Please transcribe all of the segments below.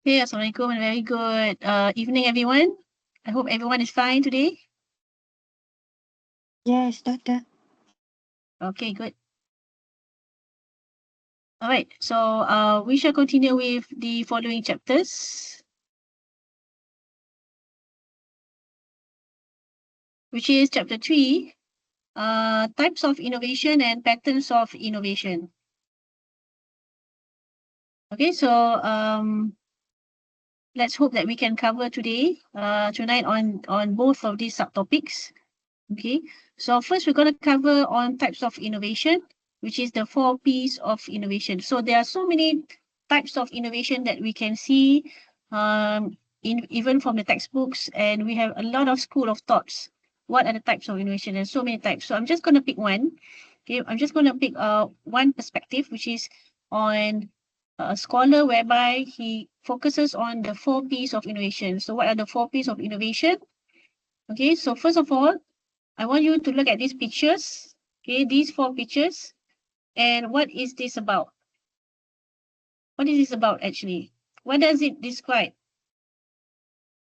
Okay, Assalamualaikum and very good evening, everyone. I hope everyone is fine today. Yes, Doctor. Okay, good. All right, so we shall continue with the following chapters, which is chapter 3, types of innovation and patterns of innovation. Okay, so let's hope that we can cover tonight on both of these subtopics. Okay, so first we're going to cover on types of innovation, which is the 4 P's of innovation. So there are so many types of innovation that we can see even from the textbooks, and we have a lot of school of thoughts. What are the types of innovation? There's so many types. So I'm just going to pick one. Okay, I'm just going to pick one perspective, which is on a scholar whereby he focuses on the 4 P's of innovation. So what are the 4 P's of innovation? Okay, so first of all, I want you to look at these pictures, okay, these 4 pictures, and what is this about? What is this about actually? What does it describe?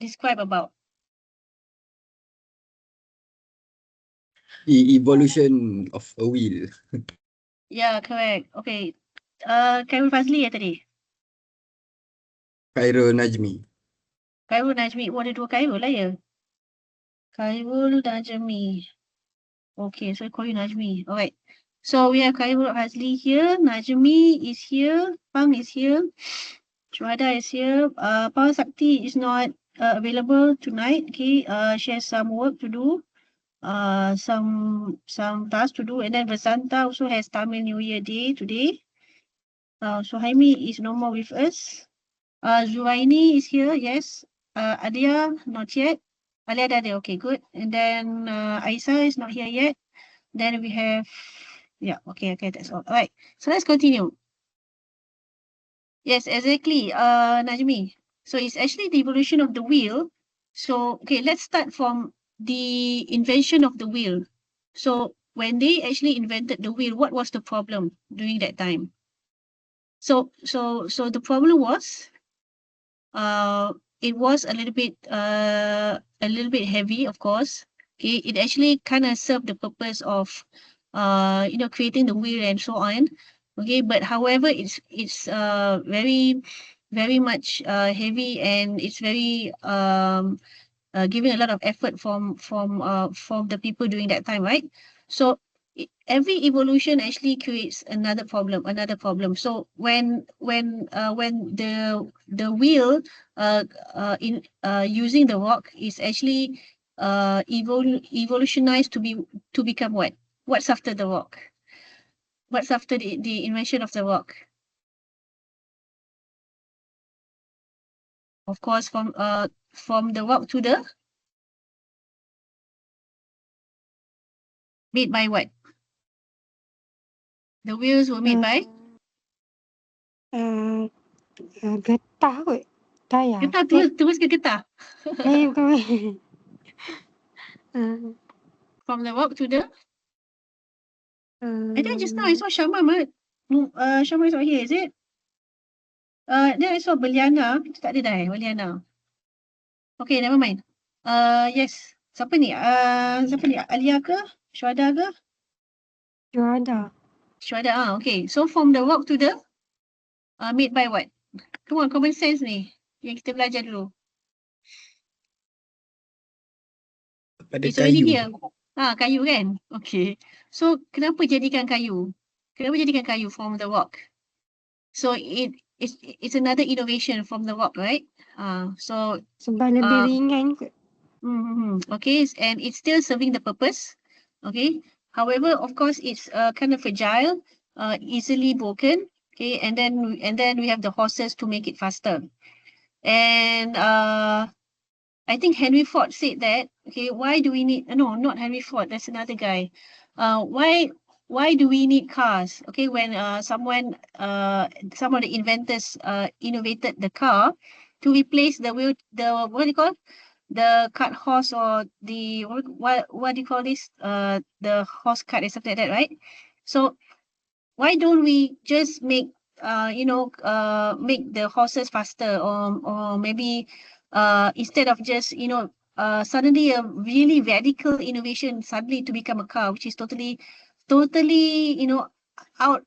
Describe about? Evolution of a wheel. Yeah, correct. Okay. Khairul Fazli ya tadi? Khairul Najmi. Khairul Najmi. Oh, ada 2 Khairul lah ya? Khairul Najmi. Okay, so I call you Najmi. Alright. So we have Khairul Fazli here. Najmi is here. Pang is here. Syuhada is here. Power Sakti is not available tonight. Okay. She has some work to do. Some tasks to do, and then Vasanta also has Tamil New Year Day today. Suhaimi is no more with us. Zuhaini is here, yes. Adia, not yet. Alia dah ada, okay, good. And then Aisa is not here yet. Then we have, yeah, okay, that's all. All right, so let's continue. Yes, exactly, Najmi. So it's actually the evolution of the wheel. So, okay, let's start from the invention of the wheel. So when they actually invented the wheel, what was the problem during that time? So the problem was, it was a little bit heavy, of course. Okay, it actually kind of served the purpose of, creating the wheel and so on. Okay, but however, it's very, very much heavy, and it's very giving a lot of effort from the people during that time, right? So every evolution actually creates another problem. So when the wheel in using the rock is actually evolutionized to become what? What's after the rock? What's after the invention of the rock? Of course, from the rock to the made by what? The wheels were made by getah kot. Tayar. getah, terus ke getah? Bukan. From the rock to the I think just now I saw Syama, Syama is not here, is it? Then I saw Beliana. Kita tak ada dah Beliana. Okay, never mind. Yes. Siapa ni? Siapa ni? Alia ke? Syuhada ke? Syuhada, okay. So from the rock to the made by what? Come on, common sense ni. Yang kita belajar dulu. It's already here. Kayu kan? Okay. So kenapa jadikan kayu? Kenapa jadikan kayu from the rock? So it's another innovation from the rock, right? So sebab lebih ringan kot. Okay, and it's still serving the purpose. Okay. However, of course, it's kind of fragile, easily broken. Okay, and then we have the horses to make it faster. And I think Henry Ford said that. Okay, why do we need? No, not Henry Ford. That's another guy. Why do we need cars? Okay, when some of the inventors innovated the car to replace the what do you call the cart horse, or the what do you call this? The horse cart or something like that, right? So why don't we just make make the horses faster, or maybe instead of just, suddenly a really radical innovation suddenly to become a car, which is totally, out,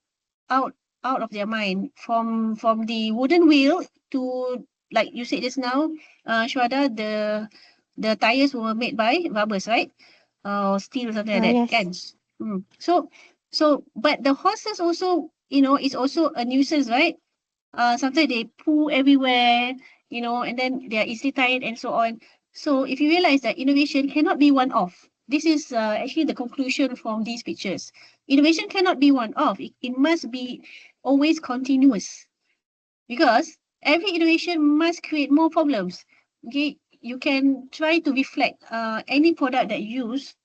out, out of their mind, from the wooden wheel to, like you said just now, Shwada, the tires were made by rubbers, right? Or steel or something like that. Yes. Kan? But the horses also, is also a nuisance, right? Sometimes they poo everywhere, and then they are easily tired and so on. So if you realize that innovation cannot be one off, this is actually the conclusion from these pictures. Innovation cannot be one off. It must be always continuous, because every innovation must create more problems. Okay, you can try to reflect any product that you use.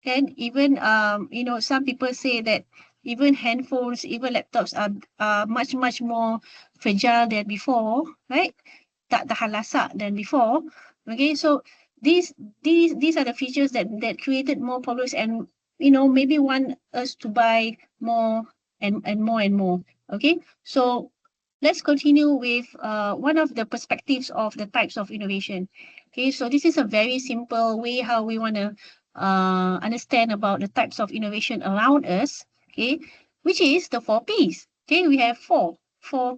And even, some people say that even handphones, even laptops are much, much more fragile than before, right? Tak tahan lasak than before. Okay, so these are the features that created more problems, and, maybe want us to buy more and more and more. Okay, so let's continue with one of the perspectives of the types of innovation. Okay, so this is a very simple way how we want to understand about the types of innovation around us. Okay, which is the 4 Ps. Okay, we have four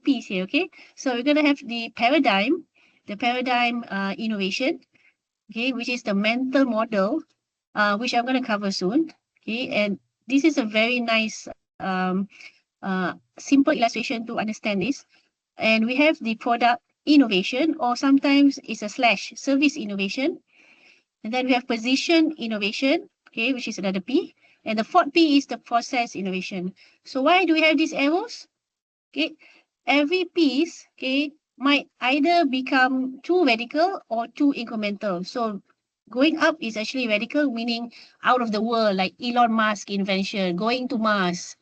Ps here. Okay, so we're going to have the paradigm innovation. Okay, which is the mental model, which I'm going to cover soon. Okay, and this is a very nice simple illustration to understand this. And we have the product innovation, or sometimes it's a slash service innovation. And then we have position innovation, okay, which is another P. And the fourth P is the process innovation. So why do we have these arrows? Okay, every piece, okay, might either become too radical or too incremental. So going up is actually radical, meaning out of the world, like Elon Musk invention, going to Mars,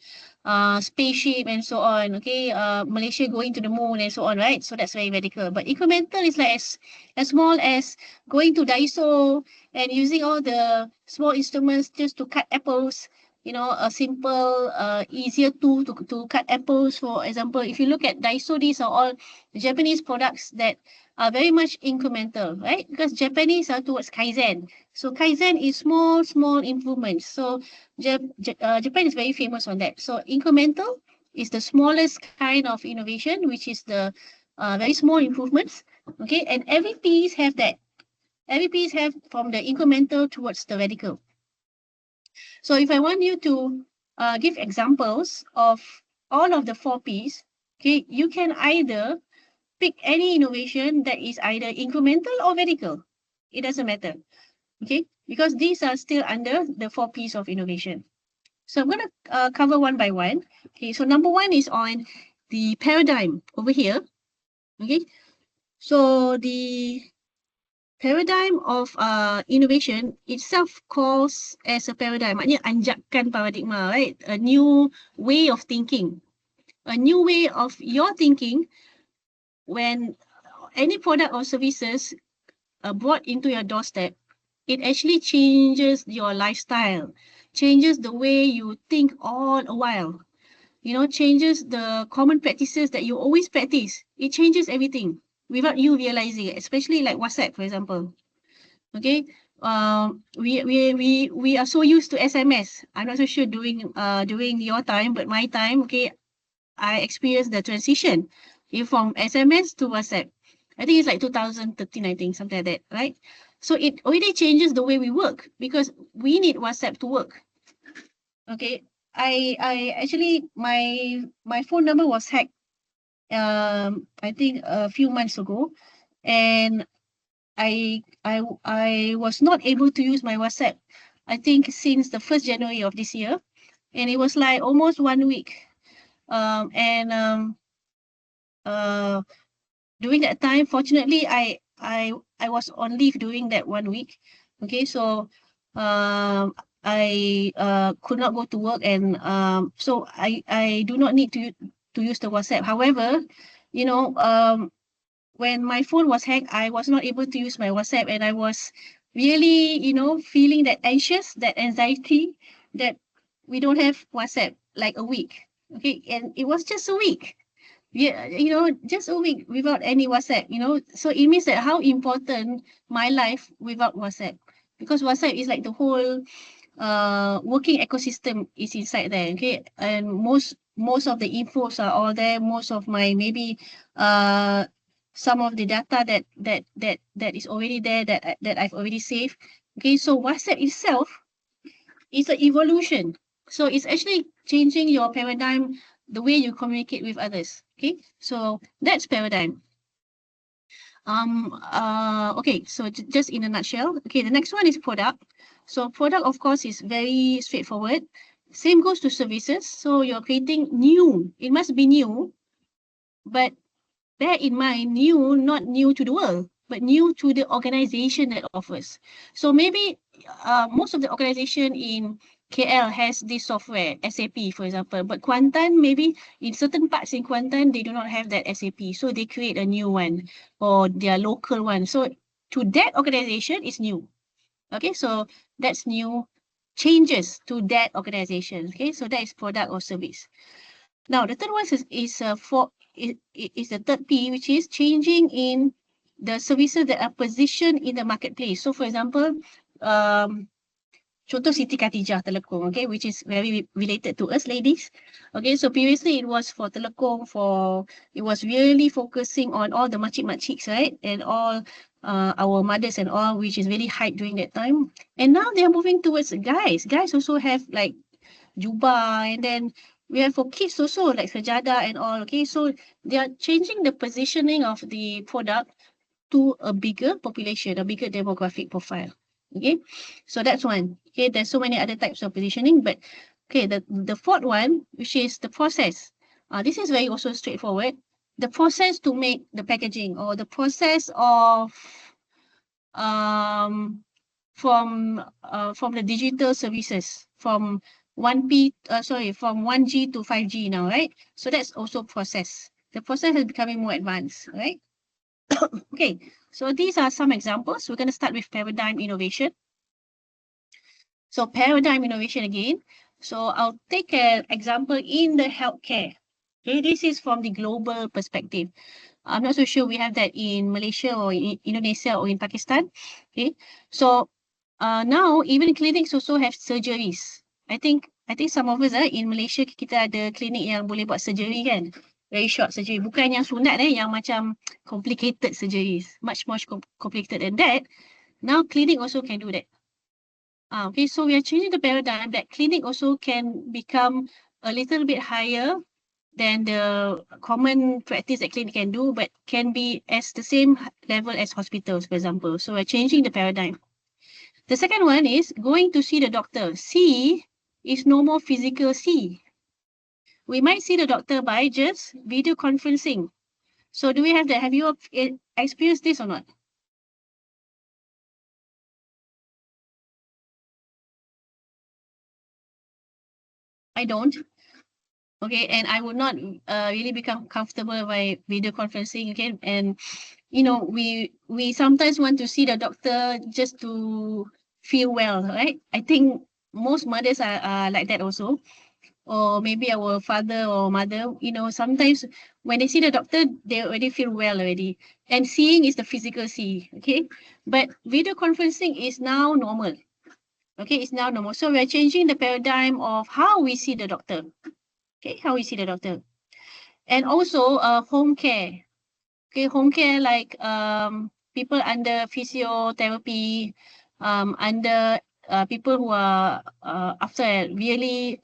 spaceship and so on. Okay, Malaysia going to the moon and so on, right? So that's very radical. But incremental is like as small as going to Daiso and using all the small instruments just to cut apples. A simple, easier tool to cut apples. For example, if you look at Daiso, these are all Japanese products that are very much incremental, right? Because Japanese are towards Kaizen. So Kaizen is small improvements. So Japan is very famous on that. So incremental is the smallest kind of innovation, which is the very small improvements. Okay, and every piece have that. Every piece have from the incremental towards the radical. So if I want you to give examples of all of the 4 Ps, okay, you can either pick any innovation that is either incremental or radical. It doesn't matter, okay, because these are still under the 4 Ps of innovation. So I'm going to cover one by one. Okay, so number one is on the paradigm over here. Okay, so the paradigm of innovation itself calls as a paradigm, maknanya anjakan paradigma, right? A new way of thinking, a new way of your thinking when any product or services are brought into your doorstep. It actually changes your lifestyle, changes the way you think all a while, changes the common practices that you always practice. It changes everything without you realizing it, especially like WhatsApp, for example. Okay, we are so used to SMS. I'm not so sure during your time, but my time, okay, I experienced the transition from SMS to WhatsApp. I think it's like 2013, I think, something like that, right? So it already changes the way we work because we need WhatsApp to work. Okay, I actually my phone number was hacked. I think a few months ago, and I was not able to use my WhatsApp, I think since the 1st January of this year, and it was like almost 1 week. During that time, fortunately, I was on leave during that 1 week. Okay, so I could not go to work, and so I do not need to use the WhatsApp. However, when my phone was hacked, I was not able to use my WhatsApp, and I was really, feeling that anxious, that anxiety that we don't have WhatsApp like a week. Okay, and it was just a week. Yeah, just a week without any WhatsApp, So it means that how important my life without WhatsApp. Because WhatsApp is like the whole working ecosystem is inside there, okay? And most of the infos are all there. Most of my maybe some of the data that is already there that I've already saved. Okay, so WhatsApp itself is an evolution. So it's actually changing your paradigm, the way you communicate with others. Okay, so that's paradigm. Okay, so just in a nutshell. Okay, the next one is product. So product, of course, is very straightforward. Same goes to services. So you're creating new. It must be new, but bear in mind, new, not new to the world, but new to the organization that offers. So maybe most of the organization in KL has this software, SAP, for example, but Kuantan, maybe in certain parts in Kuantan, they do not have that SAP. So they create a new one or their local one. So to that organization, it's new. Okay, so that's new changes to that organization. Okay, so that is product or service. Now, the third one is the third P, which is changing in the services that are positioned in the marketplace. So, for example, contoh Siti Khatijah Telekong, okay, which is very related to us ladies. Okay, so previously it was for Telekong, it was really focusing on all the makcik-makciks, right? And all our mothers and all, which is very hype during that time. And now they are moving towards guys. Guys also have like jubah, and then we have for kids also like sajadah and all. Okay, so they are changing the positioning of the product to a bigger population, a bigger demographic profile. Okay, so that's one. Okay, there's so many other types of positioning, but okay, the fourth one, which is the process. This is very also straightforward. The process to make the packaging, or the process of from the digital services, from 1G to 5G now, right? So that's also process. The process is becoming more advanced, right? Okay, so these are some examples. We're going to start with paradigm innovation. So paradigm innovation again. So I'll take an example in the healthcare. Okay, this is from the global perspective. I'm not so sure we have that in Malaysia or in Indonesia or in Pakistan. Okay, so now even clinics also have surgeries. I think some of us in Malaysia kita ada klinik yang boleh buat surgery kan. Very short surgery. Bukan yang sunat yang macam complicated surgeries. Much more complicated than that. Now clinic also can do that. Okay, so we are changing the paradigm that clinic also can become a little bit higher than the common practice that clinic can do, but can be as the same level as hospitals, for example. So we're changing the paradigm. The second one is going to see the doctor. See is no more physical see. We might see the doctor by just video conferencing. So do we have that? Have you experienced this or not? I don't. Okay, and I would not really become comfortable by video conferencing. Okay, and we sometimes want to see the doctor just to feel well, right? I think most mothers are like that also. Or maybe our father or mother, sometimes when they see the doctor, they already feel well already. And seeing is the physical see, okay? But video conferencing is now normal. Okay, it's now normal. So we're changing the paradigm of how we see the doctor. Okay, how we see the doctor. And also home care. Okay, home care like people under physiotherapy, under people who are after a really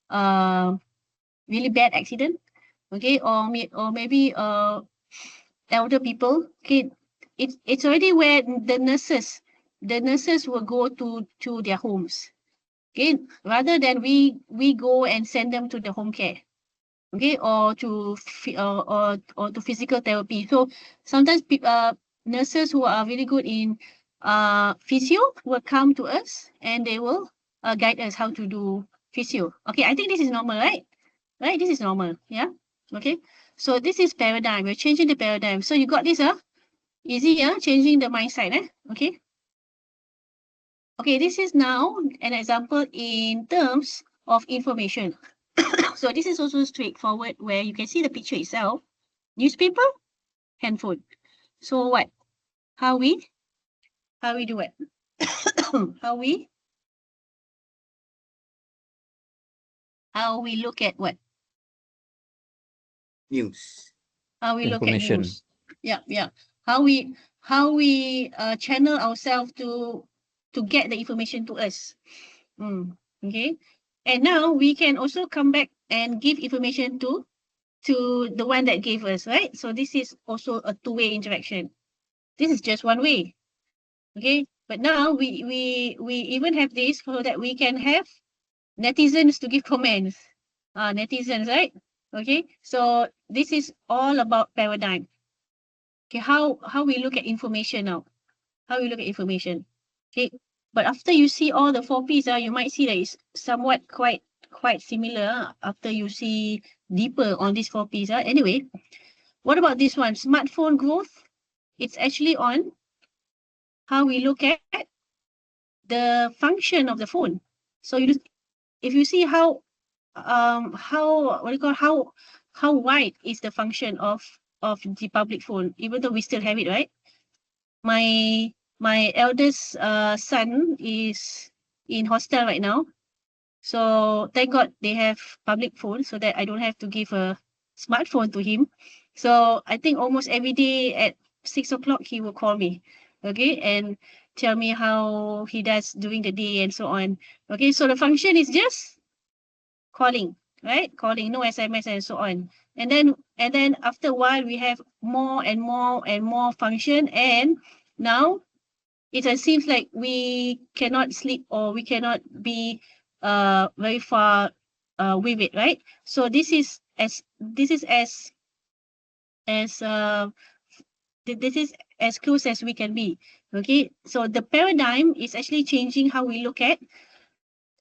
bad accident, okay, or maybe elder people. Okay, it's already where the nurses will go to their homes. Okay, rather than we go and send them to the home care. Okay, or to physical therapy. So sometimes nurses who are really good in physio will come to us and they will guide us how to do physio. Okay, I think this is normal, right? Right, this is normal. Yeah. Okay. So this is paradigm. We're changing the paradigm. So you got this, easy, changing the mindset, okay. Okay, this is now an example in terms of information. So this is also straightforward, where you can see the picture itself. Newspaper, handphone. So what? How we do it? how we look at what? News. How we look at Information. news. Yeah. How we channel ourselves to get the information to us. Okay. And now we can also come back and give information to the one that gave us, right? So this is also a two-way interaction. This is just one way. Okay. But now we even have this so that we can have netizens to give comments. Netizens, right? Okay. So this is all about paradigm. Okay, how we look at information now. How we look at information. Okay. But after you see all the 4 Ps, you might see that it's somewhat quite similar after you see deeper on these 4 Ps. Anyway, what about this one? Smartphone growth. It's actually on how we look at the function of the phone. So if you see how wide is the function of the public phone, even though we still have it, right? My eldest son is in hostel right now. So thank God they have public phone so that I don't have to give a smartphone to him. So I think almost every day at 6 o'clock he will call me, okay, and tell me how he does during the day and so on. Okay, so the function is just calling, right? Calling, no SMS and so on. And then after a while we have more and more function, and now it seems like we cannot sleep or we cannot be very far with it, right? So this is as close as we can be. Okay, so the paradigm is actually changing how we look at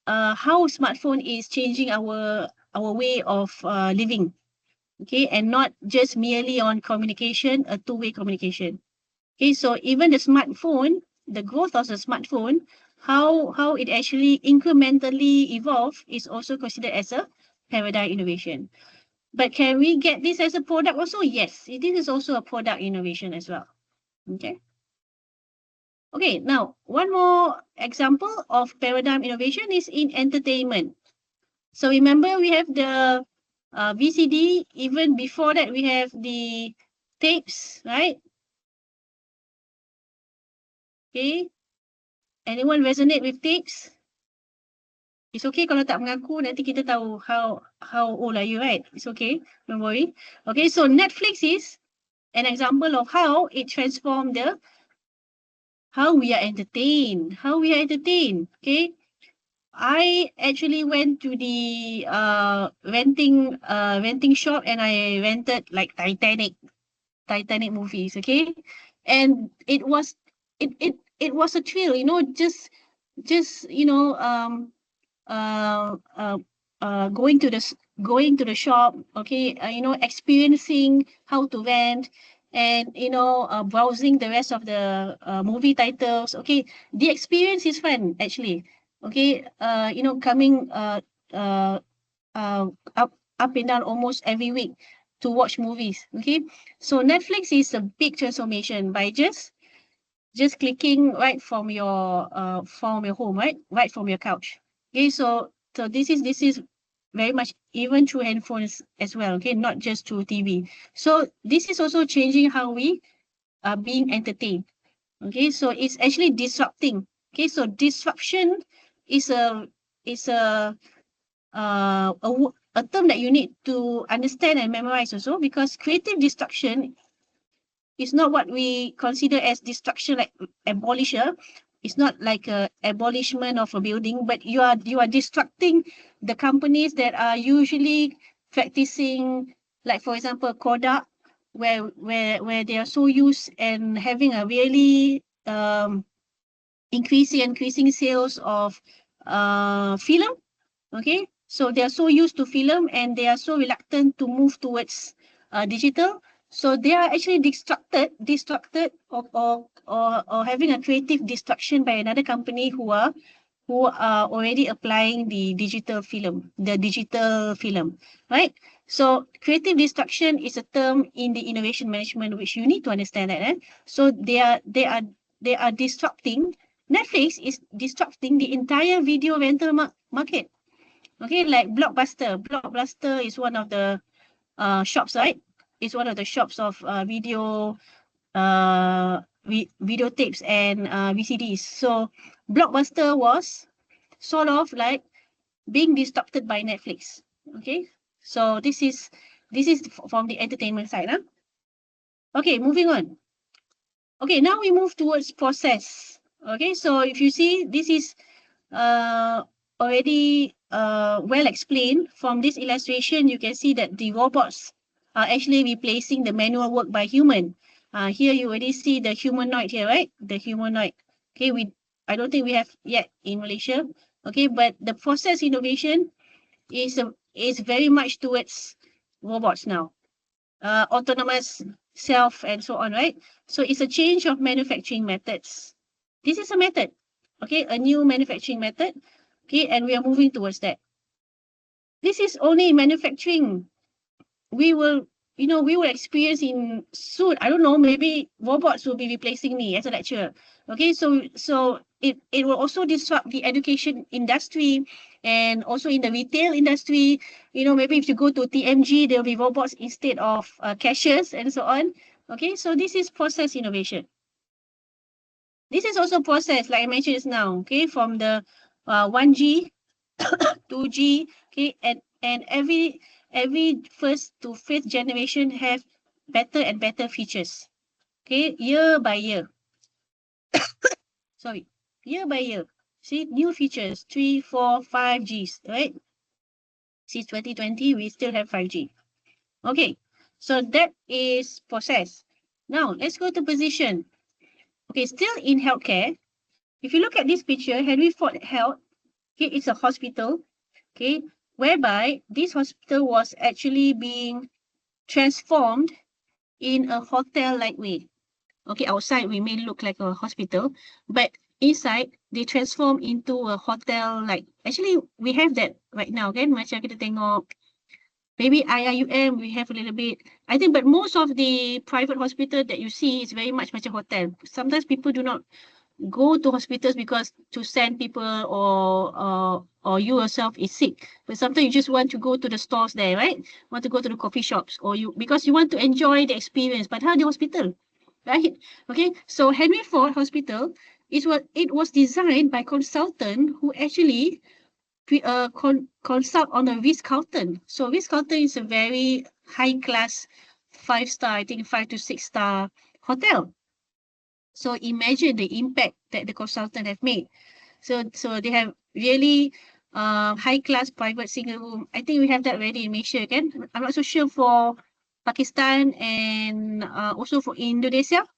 how smartphone is changing our way of living. Okay, and not just merely on communication, a two-way communication. Okay, so even the smartphone, the growth of the smartphone, how it actually incrementally evolved is also considered as a paradigm innovation. But can we get this as a product also? Yes, this is also a product innovation as well. Okay. Okay, now one more example of paradigm innovation is in entertainment. So remember we have the VCD, even before that we have the tapes, right? Okay. Anyone resonate with tapes? It's okay kalau tak mengaku, nanti kita tahu how old are you, right? It's okay, don't worry. Okay, so Netflix is an example of how it transformed how we are entertained. Okay. I actually went to the renting shop and I rented like Titanic movies, okay? And it was a thrill, just going to the shop, okay, experiencing how to rent, and browsing the rest of the movie titles. Okay, the experience is fun actually. Okay, coming up and down almost every week to watch movies. Okay, so Netflix is a big transformation by just clicking right from your home, right from your couch. Okay, so this is very much even through handphones as well. Okay, not just through TV. So this is also changing how we are being entertained. Okay, so it's actually disrupting. Okay, so disruption is a term that you need to understand and memorize also, because creative destruction is not what we consider as destruction like abolisher. It's not like a abolishment of a building, but you are destructing the companies that are usually practicing, like for example Kodak, where they are so used and having a really increasing sales of film. Okay, so they are so used to film and they are so reluctant to move towards digital. So they are actually distracted or having a creative destruction by another company who are who are already applying the digital film, right? So creative destruction is a term in the innovation management which you need to understand that. So they are disrupting. Netflix is disrupting the entire video rental market. Okay, like Blockbuster. Blockbuster is one of the shops, right? It's one of the shops of videotapes and VCDs. So Blockbuster was sort of like being disrupted by Netflix. Okay, so this is from the entertainment side. Okay, moving on. Okay, now we move towards process. Okay, so if you see, this is already well explained. From this illustration, you can see that the robots are actually replacing the manual work by human. Here you already see the humanoid here, right? The humanoid. Okay, I don't think we have yet in Malaysia. Okay, but the process innovation is very much towards robots now. Autonomous, self, and so on, right? So it's a change of manufacturing methods. This is a method, okay, a new manufacturing method, okay, and we are moving towards that. This is only manufacturing. We will experience in soon. I don't know, maybe robots will be replacing me as a lecturer. Okay, so it will also disrupt the education industry and also in the retail industry. Maybe if you go to TMG, there'll be robots instead of cashiers and so on. Okay, so this is process innovation. This is also process, like I mentioned just now, okay, from the 1G, 2G, okay, and every first to fifth generation have better and better features, okay, year by year. Sorry, year by year. See, new features, 3, 4, 5Gs, right? Since 2020, we still have 5G. Okay, so that is process. Now, let's go to position. Okay, still in healthcare. If you look at this picture, Henry Ford Health, okay, it's a hospital, okay, whereby this hospital was actually being transformed in a hotel-like way. Okay, outside we may look like a hospital, but inside they transform into a hotel-like. Actually, we have that right now, kan? Macam kita tengok, maybe IIUM, we have a little bit. I think, but most of the private hospital that you see is very much macam hotel. Sometimes people do not go to hospitals because to send people or you yourself is sick, but sometimes you just want to go to the stores there, right? Want to go to the coffee shops, or because you want to enjoy the experience. But how the hospital, right? Okay, so Henry Ford Hospital it was designed by consultant who actually consult on a Ritz-Carlton. So Ritz-Carlton is a very high class 5-star, I think 5 to 6 star hotel. So imagine the impact that the consultant have made. So they have really high-class private single room. I think we have that already in Malaysia, kan? I'm not so sure for Pakistan and also for Indonesia.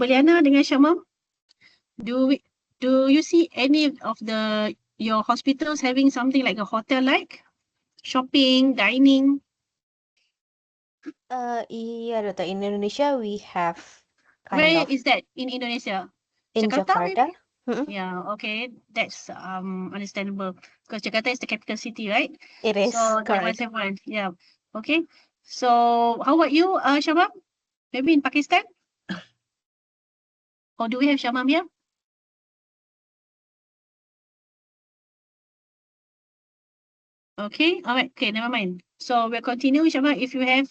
Beliana dengan Syamam, do you see any of your hospitals having something like a hotel-like? Shopping, dining? Yeah, Dr. In Indonesia, we have Where is that in Indonesia? in Jakarta, Jakarta. Yeah, okay, that's understandable because Jakarta is the capital city, right? It is So they must correct. have one. Yeah. Okay. So how about you, Shamam? Maybe in Pakistan? Or do we have Shamam here? Okay. All right. Okay. Never mind. So we'll continue, Shamam. If you have,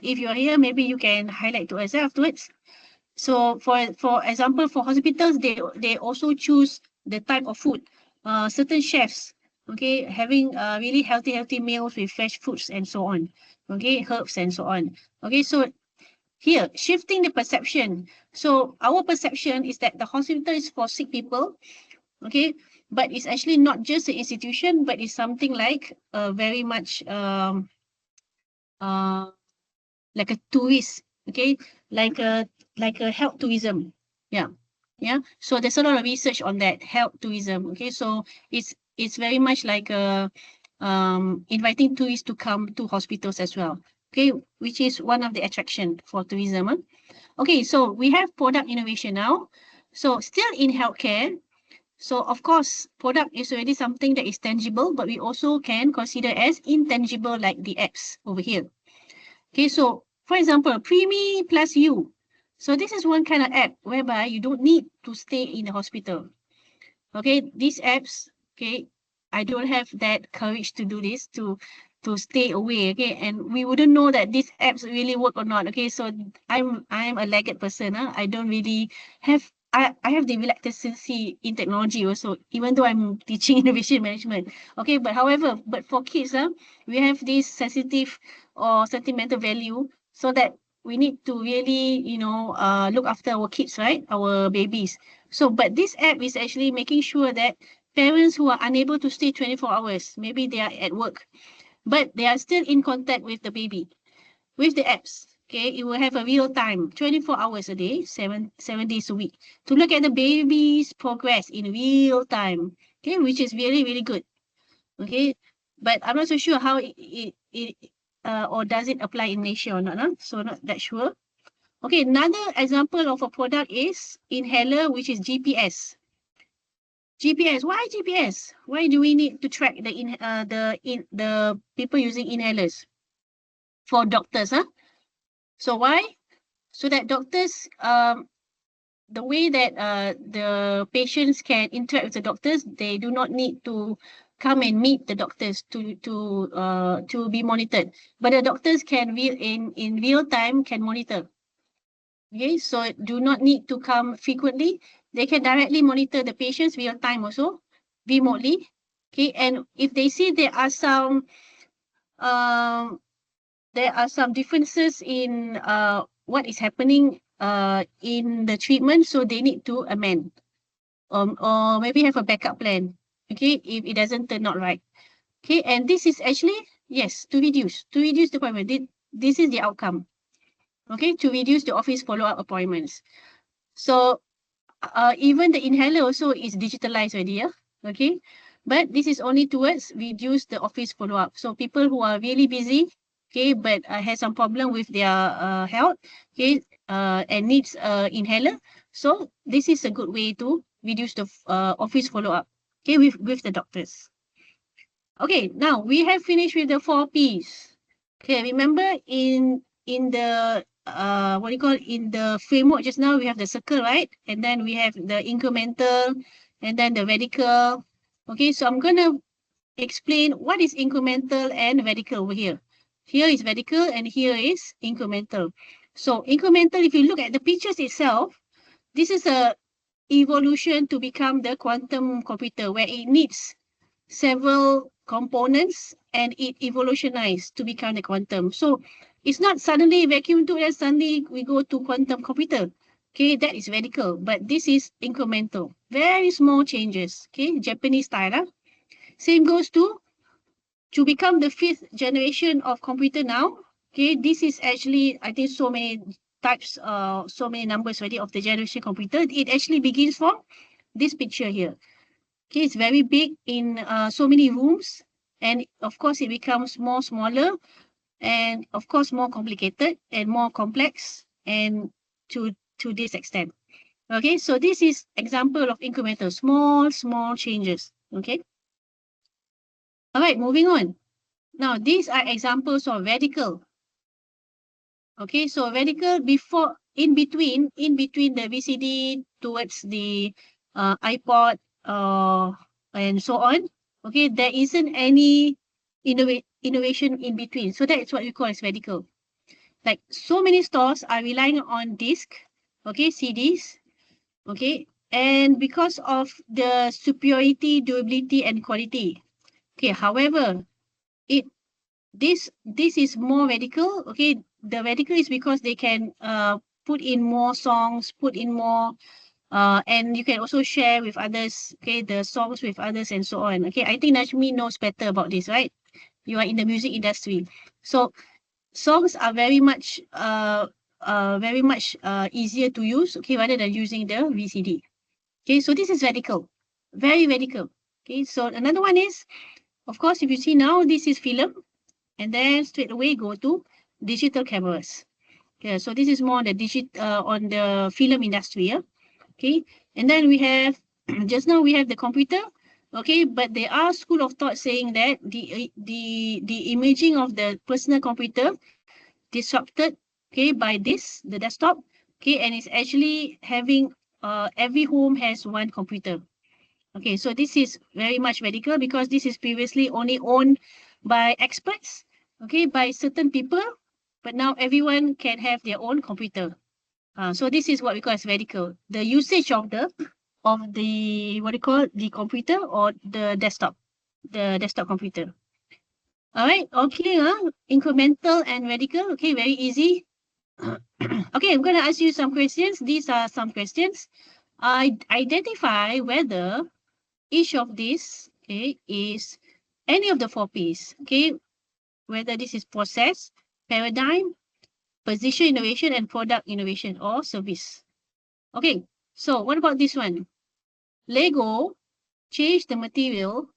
if you're here, maybe you can highlight to us afterwards. So for example, for hospitals, they also choose the type of food. Certain chefs, okay, having really healthy meals with fresh fruits and so on. Okay, herbs and so on. Okay, so here, shifting the perception. So our perception is that the hospital is for sick people, okay, but it's actually not just an institution, but it's something like very much like a tourist, okay, like a health tourism. Yeah. So there's a lot of research on that health tourism. Okay, so it's very much like inviting tourists to come to hospitals as well. Okay, which is one of the attraction for tourism. Okay, so we have product innovation now. So still in healthcare. So of course, product is already something that is tangible, but we also can consider as intangible like the apps over here. Okay, so for example, Preemie Plus You. So this is one kind of app whereby you don't need to stay in the hospital. Okay, these apps, okay, I don't have that courage to do this, to stay away, okay, and we wouldn't know that these apps really work or not. Okay, so I'm a laggard person. I don't really have I have the reluctancy in technology also, even though I'm teaching innovation management. Okay, but however, but for kids, we have this sensitive or sentimental value, so that we need to really, look after our kids, right? Our babies. So, but this app is actually making sure that parents who are unable to stay 24 hours, maybe they are at work, but they are still in contact with the baby. With the apps, okay, it will have a real time, 24 hours a day, seven days a week, to look at the baby's progress in real time, okay, which is really, really good, okay. But I'm not so sure how or does it apply in Malaysia or not, so not that sure. Okay, another example of a product is inhaler, which is GPS. GPS. Why GPS? Why do we need to track the people using inhalers? For doctors, So why? So that doctors, the way that the patients can interact with the doctors, they do not need to come and meet the doctors to be monitored. But the doctors can in real time can monitor. Okay, so do not need to come frequently. They can directly monitor the patients real time also, remotely. Okay, and if they see um, there are some differences in what is happening in the treatment, so they need to amend, or maybe have a backup plan. Okay, if it doesn't turn out right. Okay, and this is actually, yes, to reduce the appointment. This is the outcome. Okay, to reduce the office follow-up appointments. So even the inhaler also is digitalized already, okay, but this is only towards reduce the office follow-up. So people who are really busy, okay, but has some problem with their health, okay, and needs inhaler. So this is a good way to reduce the office follow-up, okay, with the doctors. Okay, now we have finished with the 4 Ps. Okay, remember in the what do you call, in the framework just now, we have the circle, right? And then we have the incremental, and then the radical. Okay, so I'm gonna explain what is incremental and radical over here. Here is radical and here is incremental. So incremental, if you look at the pictures itself, this is a evolution to become the quantum computer, where it needs several components and it evolutionized to become the quantum. So it's not suddenly vacuum tube and suddenly we go to quantum computer. Okay, that is radical, but this is incremental. Very small changes. Okay, Japanese style. Same goes to become the 5th generation of computer now. Okay, this is actually, I think, so many types, so many numbers already of the generation computer. It actually begins from this picture here. Okay, it's very big in so many rooms, and of course it becomes more smaller, and of course more complicated and more complex, and to this extent. Okay, so this is example of incremental, small changes. Okay. All right, moving on. Now these are examples of radical. Okay, so radical in between the VCD towards the iPod and so on. Okay, there isn't any innovation in between. So that is what we call as radical. Like so many stores are relying on disc, okay, CDs, okay, and because of the superiority, durability, and quality. Okay, however, this is more radical. Okay, the radical is because they can put in more songs, put in more and you can also share with others, okay, the songs with others and so on. Okay, I think Najmi knows better about this, right? You are in the music industry. So songs are very much easier to use, okay, rather than using the VCD. Okay, so this is radical, very radical. Okay, so another one is, of course, if you see now, this is film, and then straight away go to digital cameras. Okay, so this is more on the on the film industry, yeah? Okay, and then we have Just now we have the computer, okay, but there are school of thought saying that the imaging of the personal computer disrupted, okay, by this, the desktop, okay, and it's actually having every home has one computer. Okay, so this is very much radical because this is previously only owned by experts, okay, by certain people, but now everyone can have their own computer. So this is what we call as radical. The usage of the what do you call the computer or the desktop computer. All right, okay, incremental and radical. Okay, very easy. Okay, I'm going to ask you some questions. These are some questions. Identify whether each of these, okay, is any of the 4 Ps. Okay, whether this is process, paradigm, position innovation, and product innovation or service. Okay, so what about this one? Lego changed the material,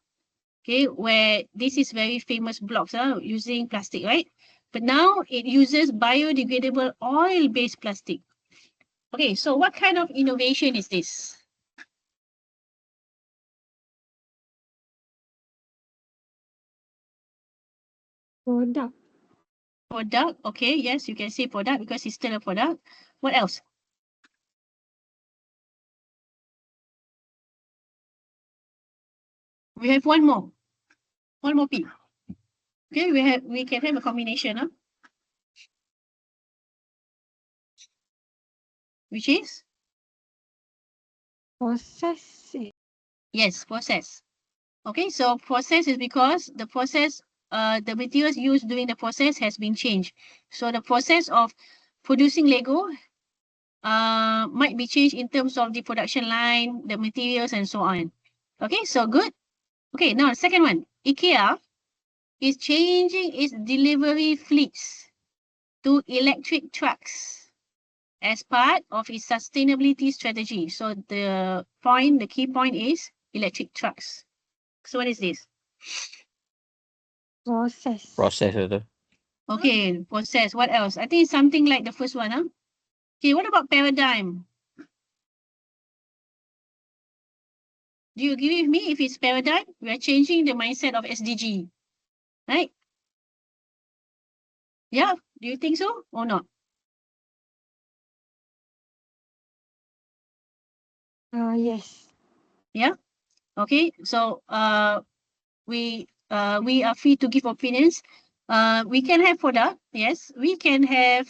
okay, where this is very famous blocks using plastic, right? But now it uses biodegradable oil-based plastic. Okay, so what kind of innovation is this? Product. Product, okay, yes, you can say product because it's still a product. What else? We have one more P. Okay, we can have a combination, which is Process. yes, process. Okay, so process is because the process, the materials used during the process has been changed. So the process of producing Lego might be changed in terms of the production line, the materials, and so on. Okay, so good. Okay, now the second one, IKEA is changing its delivery fleets to electric trucks as part of its sustainability strategy. So the key point is electric trucks. So what is this? Process. Process itu. Okay, process. What else? I think it's something like the first one. Okay, what about paradigm? Do you agree with me if it's paradigm? We are changing the mindset of SDG, right? Yeah, do you think so or not? Yes. Yeah. Okay, so we are free to give opinions. We can have product, yes. We can have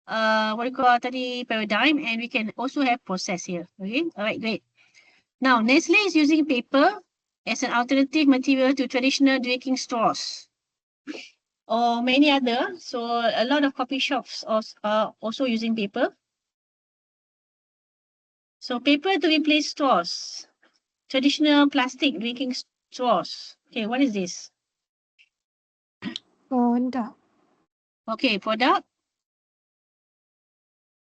what do you call tadi paradigm, and we can also have process here. Okay, all right, great. Now Nestle is using paper as an alternative material to traditional drinking straws or many other. So a lot of coffee shops are also using paper. So paper to replace straws. Traditional plastic drinking straws. Okay, what is this? Product. Okay, product.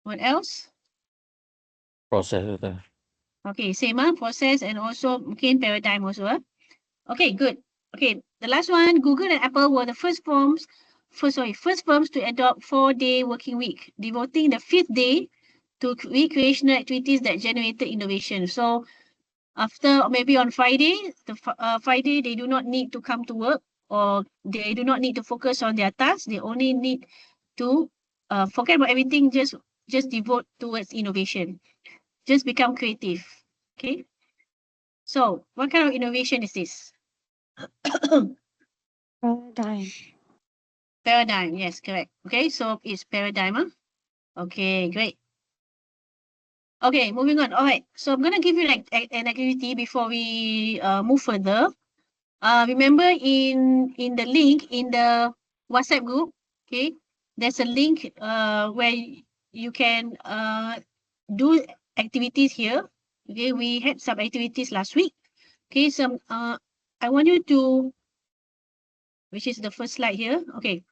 What else? Process itu. Okay, same process and also mungkin paradigm also. Okay, good. Okay, the last one, Google and Apple were the first firms to adopt 4-day working week, devoting the 5th day to recreational activities that generated innovation. So after maybe on Friday, Friday they do not need to come to work or they do not need to focus on their tasks. They only need to forget about everything, just devote towards innovation. Just become creative. Okay. So what kind of innovation is this? Paradigm. Paradigm, yes, correct. Okay, so it's paradigm. Okay, great. Okay, moving on. All right, so I'm gonna give you like an activity before we move further. Remember in the link in the WhatsApp group, okay, there's a link where you can do activities here. Okay, we had some activities last week. Okay, some I want you to, which is the first slide here. Okay.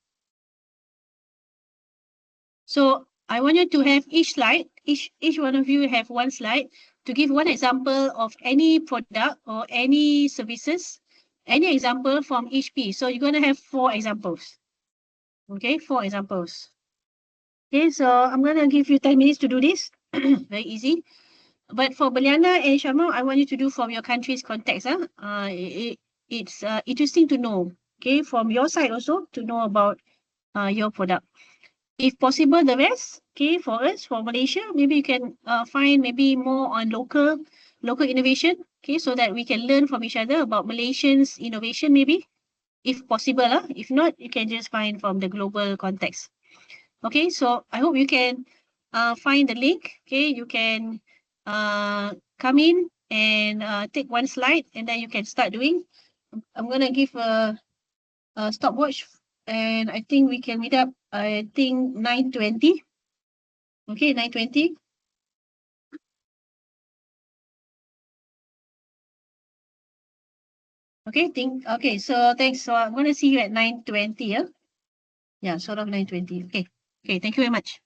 So I want you to have each slide, each one of you have one slide to give one example of any product or any services, any example from each piece. So you're going to have 4 examples. Okay, 4 examples. Okay, so I'm going to give you 10 minutes to do this. Very easy. but for Beliana and Shamal, I want you to do from your country's context. It's interesting to know, okay, from your side also to know about your product. If possible, the rest, okay, for us, for Malaysia, maybe you can find maybe more on local innovation, okay, so that we can learn from each other about Malaysians innovation, maybe, if possible. If not, you can just find from the global context. Okay, so I hope you can find the link. Okay, you can come in and take one slide and then you can start doing. I'm gonna give a stopwatch and I think we can meet up, I think 9:20. Okay, 9:20. Okay, so thanks. So I'm gonna see you at 9:20, yeah? Yeah, sort of 9:20. Okay. Okay, thank you very much.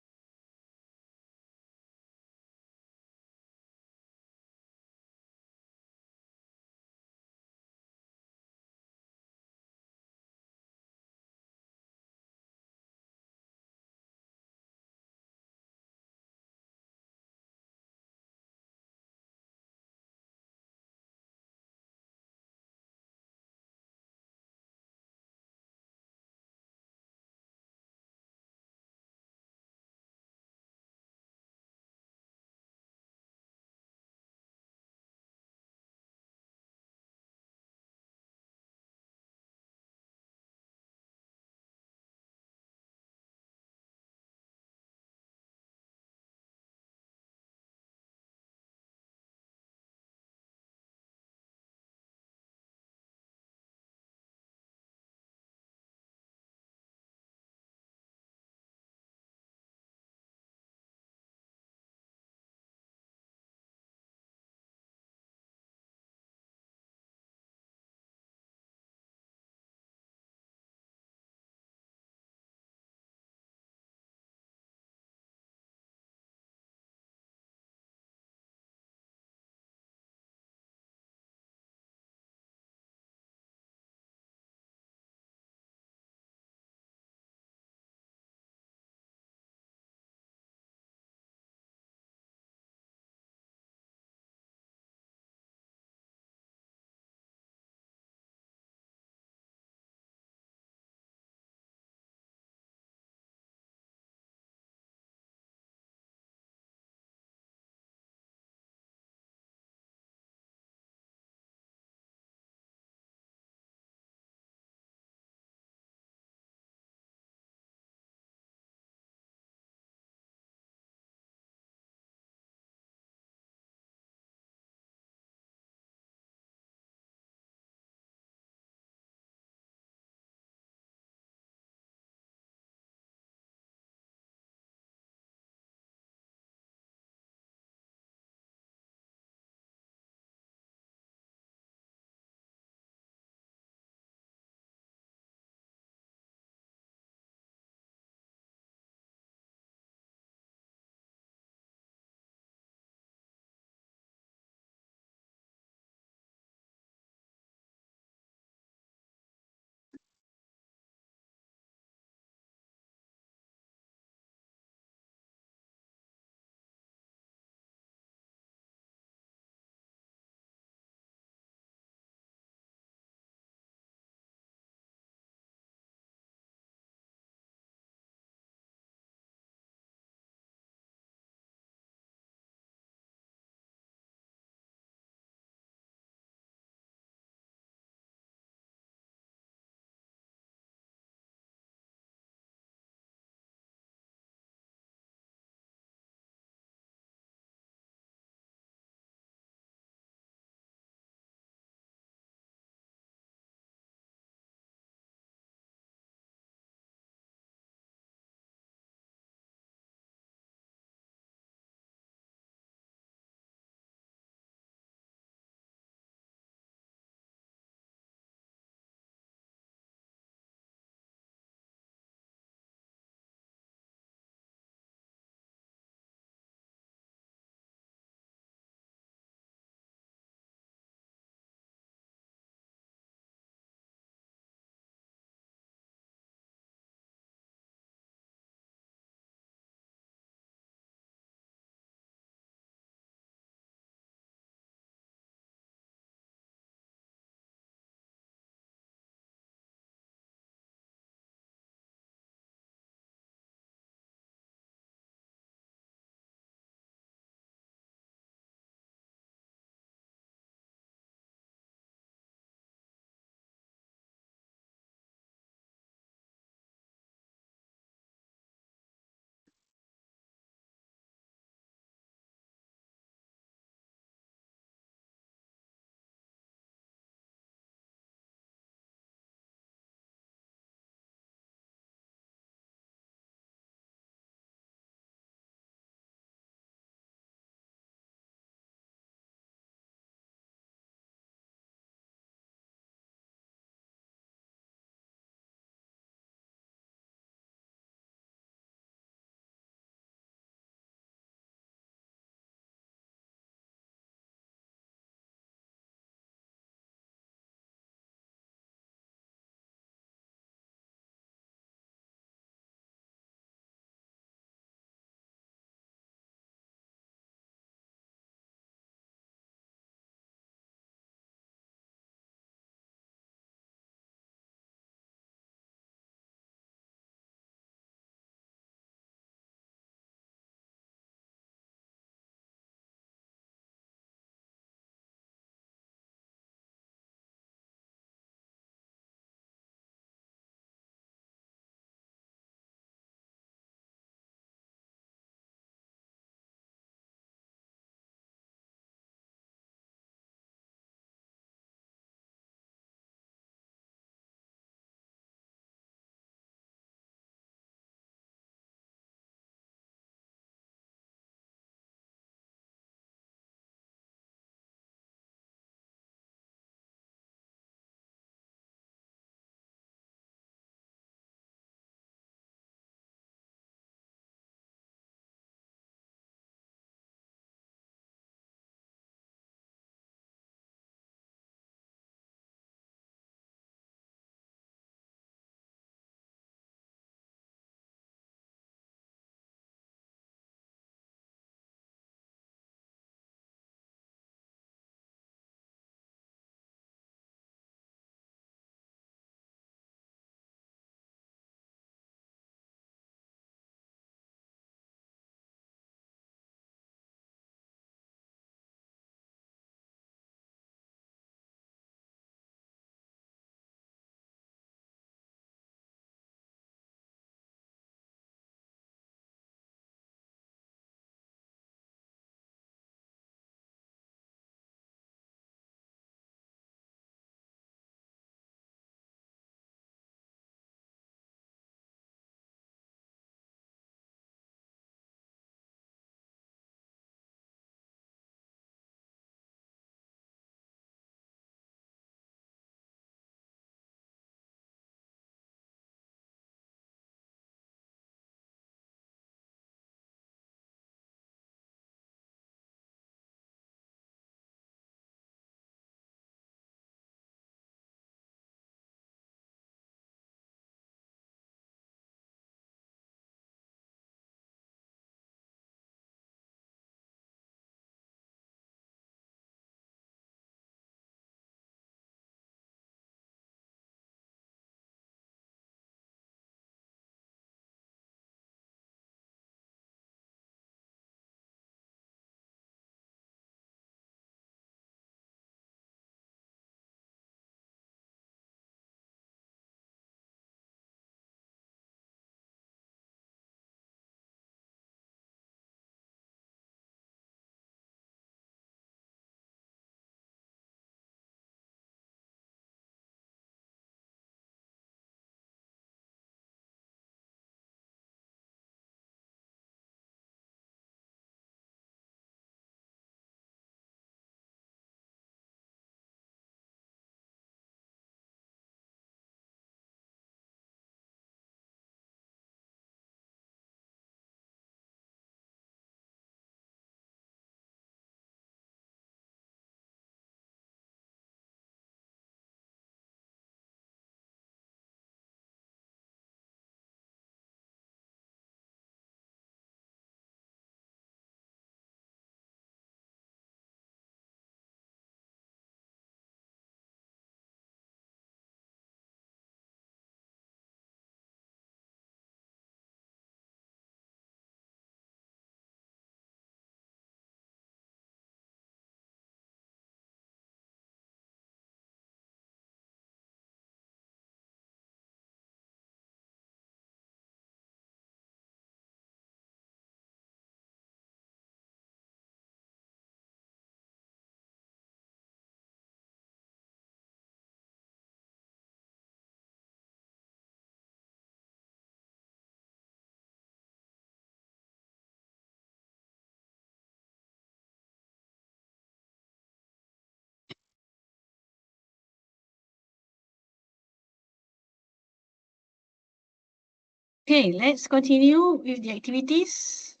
Okay, let's continue with the activities.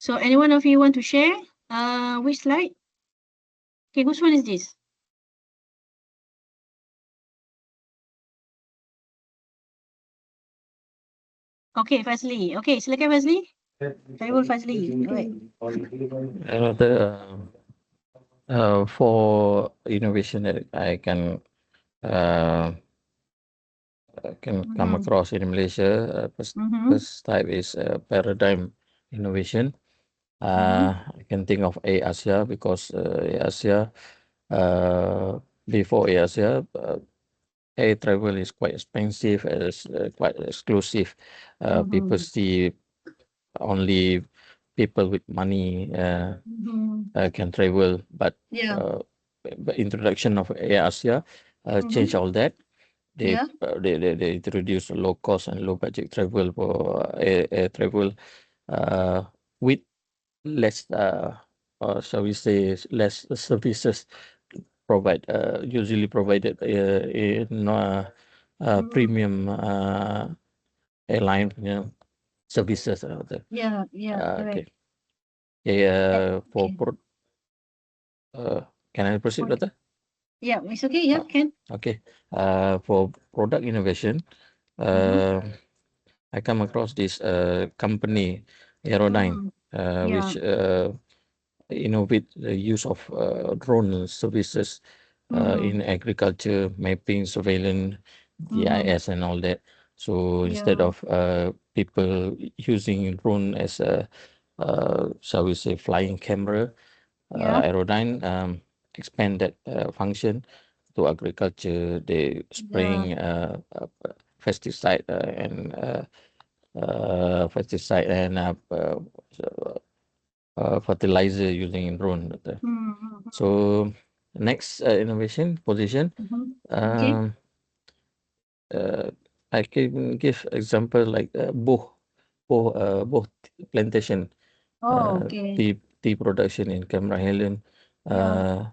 So any one of you want to share? Which slide? Okay, which one is this? Okay, Fazli. Okay, silakan Fazli. Saiful Fazli. Alright. For innovation that I can come across in Malaysia, first type is paradigm innovation. I can think of AirAsia because AirAsia, before AirAsia, air travel is quite expensive, as quite exclusive. People see only people with money can travel, but Yeah. the introduction of AirAsia changed all that. They, Yeah. they introduced low cost and low budget travel for air travel with less, shall we say, less services usually provided in premium airline services. Yeah, Okay. correct. For Okay. can I proceed, For- Doctor? Yeah, it's okay. Yeah, can. Okay. For product innovation, I come across this company, Aerodyne, which innovate the use of drone services in agriculture, mapping, surveillance, GIS, and all that. So instead of people using drone as a, shall we say, flying camera, Aerodyne expand that function to agriculture. They spraying pesticide and fertilizer using drone. So next innovation position, Okay. I can give example like boh plantation, Oh, okay. tea production in Cameron Highland, Yeah.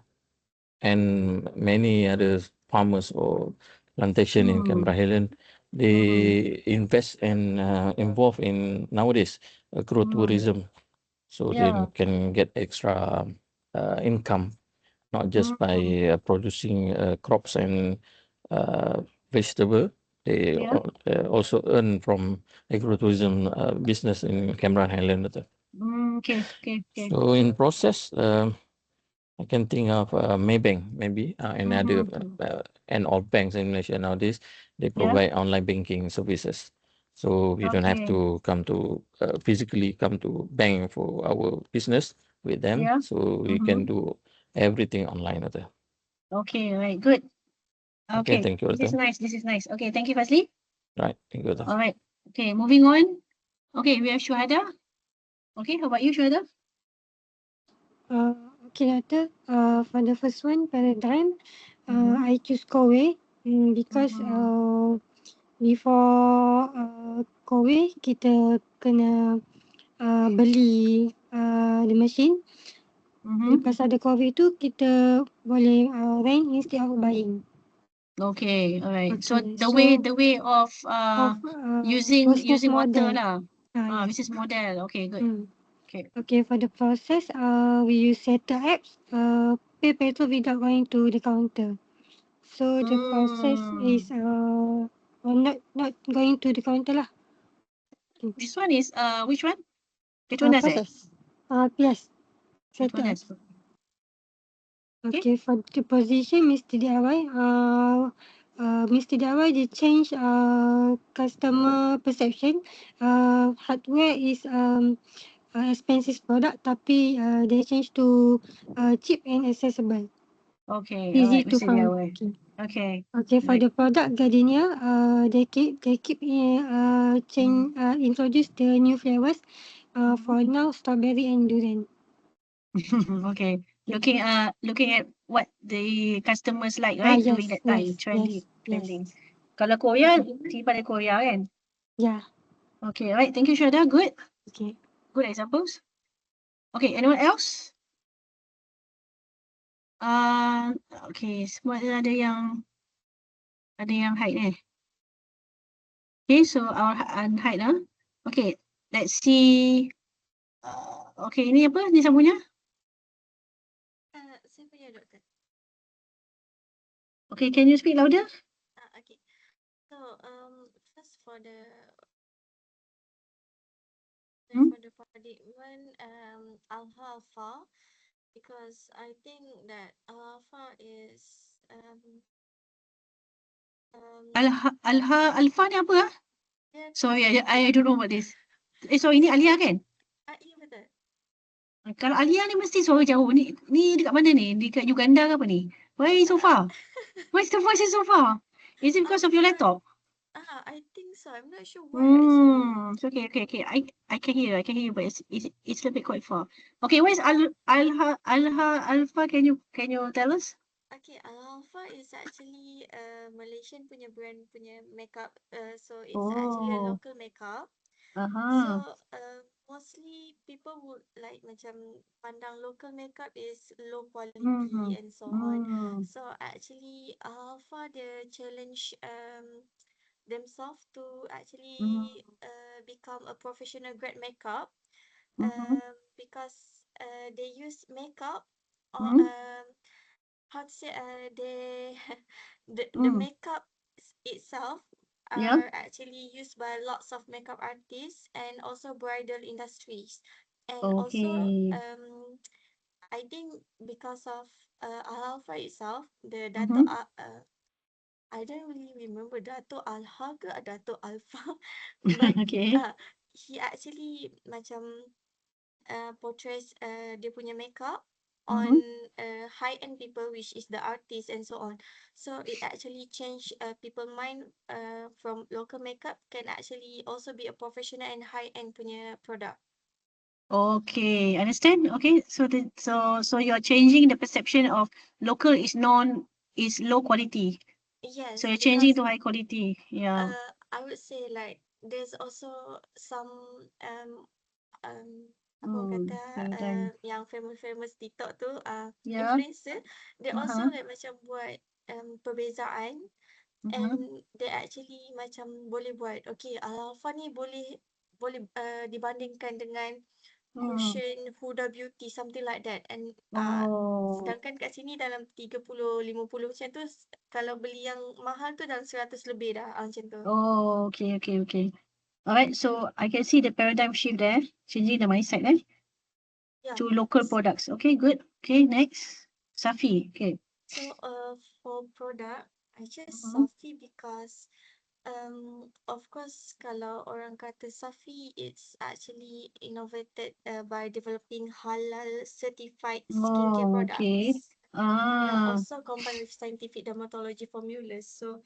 and many other farmers or plantation in Cameron Highland. They invest and involve in nowadays agro-tourism, so they Yeah. can get extra income, not just by producing crops and vegetable. They Yeah. also earn from agrotourism business in Cameron Highland. Okay. So in process, I can think of Maybank, maybe, and other and all banks in Malaysia nowadays. They Yeah. provide online banking services, so we don't have Okay. to come to physically come to bank for our business with them. Yeah. So we can do everything online. Okay, right, good. Okay, Okay, thank you. this is nice. This is nice. Okay, thank you, Fazli. Right, thank you. All right. Okay, moving on. Okay, we have Shuhada. Okay, how about you, Shuhada? Okay, Doctor. For the first one, paradigm, I choose Kowe because before Kowe, kita kena beli the machine. Lepas ada COVID tu, kita boleh rent instead of buying. Okay, all right. So Okay, the so way of using business motor model. lah. Yes. Business model. Okay, good. Okay. Okay, for the process, we use settle apps, pay petrol without going to the counter. So the process is not going to the counter lah. This one is which one? Petronas Process. Yes. Settle Petronas. apps. Okay, for the position, Mr. DIY, Mr. DIY, they change customer perception. Hardware is expensive product, tapi they change to cheap and accessible. Okay, Easy all right, to Mr. find. DIY. Okay. Okay, for the product Gardenia, they keep introduce the new flavors. For now, strawberry and durian. Okay. Looking at what the customers like, right? Yes, During that time, trending. yes. Kalau Korea, pada Korea kan? Yeah. Okay, right. Thank you, Shada. Good. Okay. Good examples. Okay, anyone else? Okay, semua ada yang Ada yang height Okay, so our height Okay, let's see. Okay, ini apa? Ni sambungnya? Saya punya doktor. Okay, can you speak louder? Okay. So first for the paradigm, alpha, because I think that alpha is Alpha ni apa dia Sorry, I don't know about this. Sorry, ni Alia kan? ya betul. Kalau Alia ni mesti suara jauh. Ni dekat mana ni? Dekat Uganda ke apa ni? Why so far? Why is the voice so far? Is it because of your laptop? I think so. I'm not sure why actually. It's okay. I can hear, but it's a little bit quite far. Okay, where's Alpha? Can you tell us? Okay, Alpha is actually Malaysian punya brand punya makeup. So it's actually a Oh. local makeup. Uh-huh. So mostly people would like macam pandang local makeup is low quality and so on. So actually Alpha they challenge themselves to actually become a professional grade makeup because they use makeup or how to say they the makeup itself Yeah. are actually used by lots of makeup artists and also bridal industries. And also Okay. I think because of Alpha itself, the Dato I don't really remember Dato Alha ke Dato Alpha, but Okay. he actually macam portrays dia punya makeup Mhm. on high-end people, which is the artists and so on. So it actually changed people mind from local makeup can actually also be a professional and high-end punya product. Okay, understand? Okay, so you're changing the perception of local is low quality. Yes, So you're changing because to high quality. Yeah. I would say like there's also some apa orang kata Paradigm. yang famous TikTok tu Yeah. influencer, they also Uh-huh. like macam buat perbezaan Mhm. and they actually macam boleh buat okay Alpha ni boleh dibandingkan dengan Cushion, Huda Beauty, something like that. And Oh. sedangkan kat sini dalam 30, 50 macam tu, kalau beli yang mahal tu dalam 100 lebih dah macam tu. Oh, okay. Alright, so I can see the paradigm shift there, changing the mindset Yeah. to local products. Okay, good. Okay, next. Safi. Okay. So for product, I choose Mhm. Safi because of course kalau orang kata Safi, it's actually innovated by developing halal certified skincare Oh, okay. products. And also combined with scientific dermatology formulas. So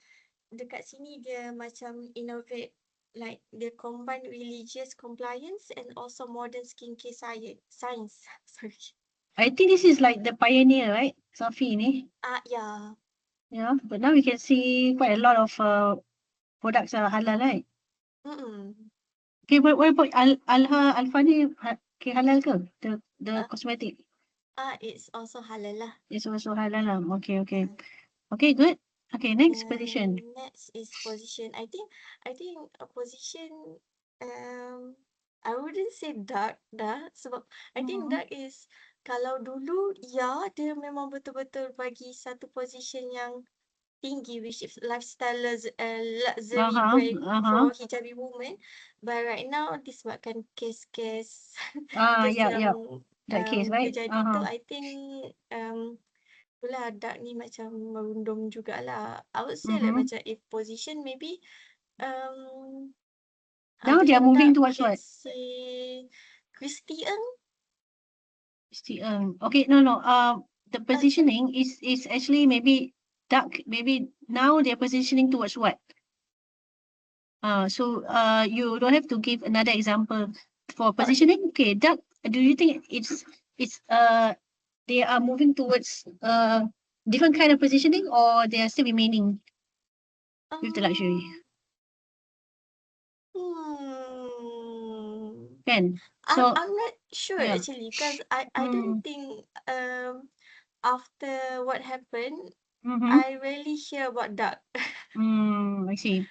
dekat sini dia macam innovate, like dia combine religious compliance and also modern skincare science. Sorry. I think this is like the pioneer, right? Safi ni. Yeah. Yeah, but now we can see quite a lot of products are halal, right? Okay, what about Alpha ni halal ke? The cosmetic? It's also halal lah. It's also halal lah. Okay. Okay, good. Okay, next position. Next is position. I think a position I wouldn't say dark dah sebab I think dark is kalau dulu ya dia memang betul-betul bagi satu position yang tinggi, which is lifestyle luxury brand for hijabi woman, but right now disebabkan kes yang that case, right? terjadi tu, I think itulah dark ni macam merundum jugalah. I would say like macam if position maybe now they are dengan moving dark, towards we can what? say Christy Ng. Okay, no. The positioning is actually maybe dark. Maybe now they're positioning towards what? So you don't have to give another example for positioning. Okay, dark. Do you think it's they are moving towards different kind of positioning, or they are still remaining with the luxury? Kan? So I'm not sure actually because I don't think after what happened I rarely hear about duck. I see.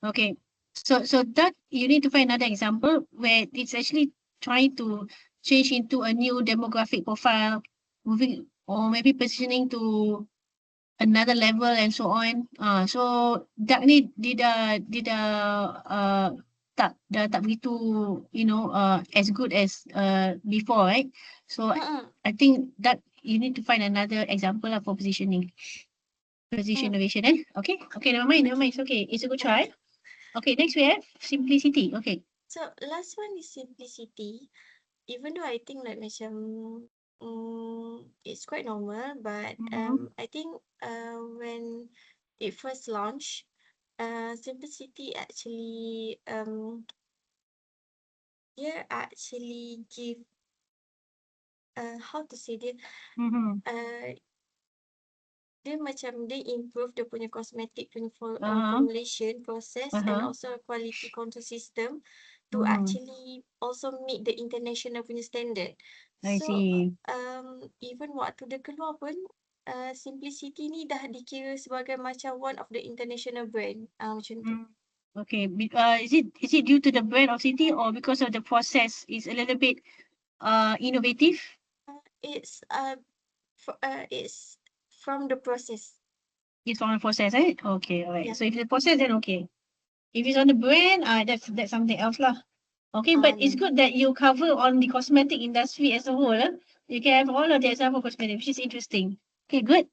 Okay. So that you need to find another example where it's actually trying to change into a new demographic profile, moving or maybe positioning to another level and so on. So duck ni tak begitu as good as before, right? So I think that you need to find another example lah for positioning. Position innovation, Okay. Okay, never mind. It's okay. It's a good try. Okay, next we have simplicity. Okay. So last one is simplicity. Even though I think like macam it's quite normal, but I think when it first launched, simplicity actually dia actually give how to say dia dia macam dia improve dia punya cosmetic punya formulation process and also quality control system to actually also meet the international punya standard. I So see. even waktu dia keluar pun Simplicity ni dah dikira sebagai macam one of the international brand macam tu. Okay. Is it due to the brand of city or because of the process is a little bit innovative? It's it's from the process. It's on the process, eh? Okay, all right. Yeah. So if it's the process, then okay. If it's on the brand, that's something else lah. Okay, but it's good that you cover on the cosmetic industry as a whole. You can have all of the example cosmetic, which is interesting. Okay, good.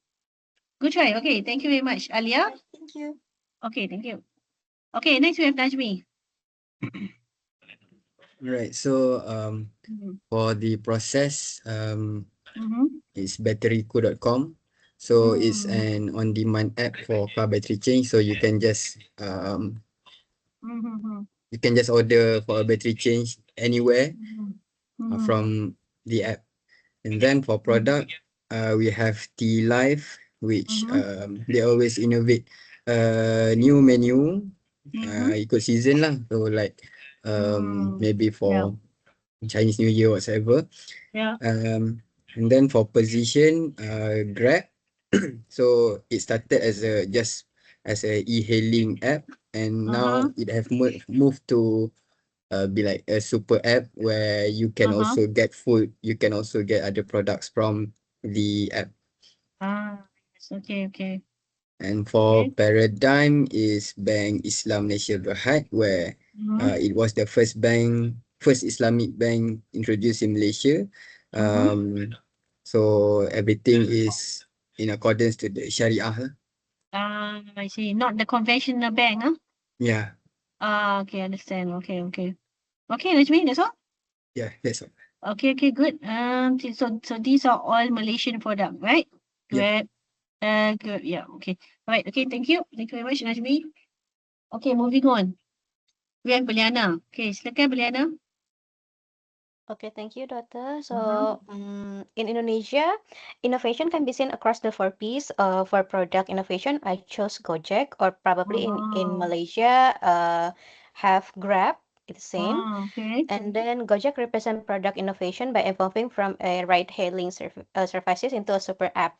Good try. Okay, thank you very much. Alia? Thank you. Okay, thank you. Okay, next we have Najmi. Right. So for the process, it's batteryco.com. So it's an on-demand app for car battery change. So you can just order for a battery change anywhere from the app. And then for product, we have T-Life, which they always innovate new menu, ikut season lah. So like maybe for Chinese New Year whatsoever. Yeah. And then for position, Grab. So it started as a e-hailing app, and now it have moved to be like a super app where you can also get food, you can also get other products from the app. Okay. And for Paradigm is Bank Islam Malaysia Berhad, where it was the first Islamic bank introduced in Malaysia. So everything is in accordance to the Sharia. I see. Not the conventional bank, huh? Yeah. Okay, understand. Okay. Okay, Najmi, that's all? Yeah, that's all. Okay, good. So these are all Malaysian product, right? Yeah. Good. Yeah, okay. All right, okay, thank you. Thank you very much, Najmi. Okay, moving on. We have Beliana. Okay, silakan Beliana. Okay, thank you, Doctor. So, in Indonesia, innovation can be seen across the 4 Ps. For product innovation, I chose Gojek, or probably in Malaysia, have Grab. It's the same. Okay. And then Gojek represent product innovation by evolving from a ride-hailing services into a super app.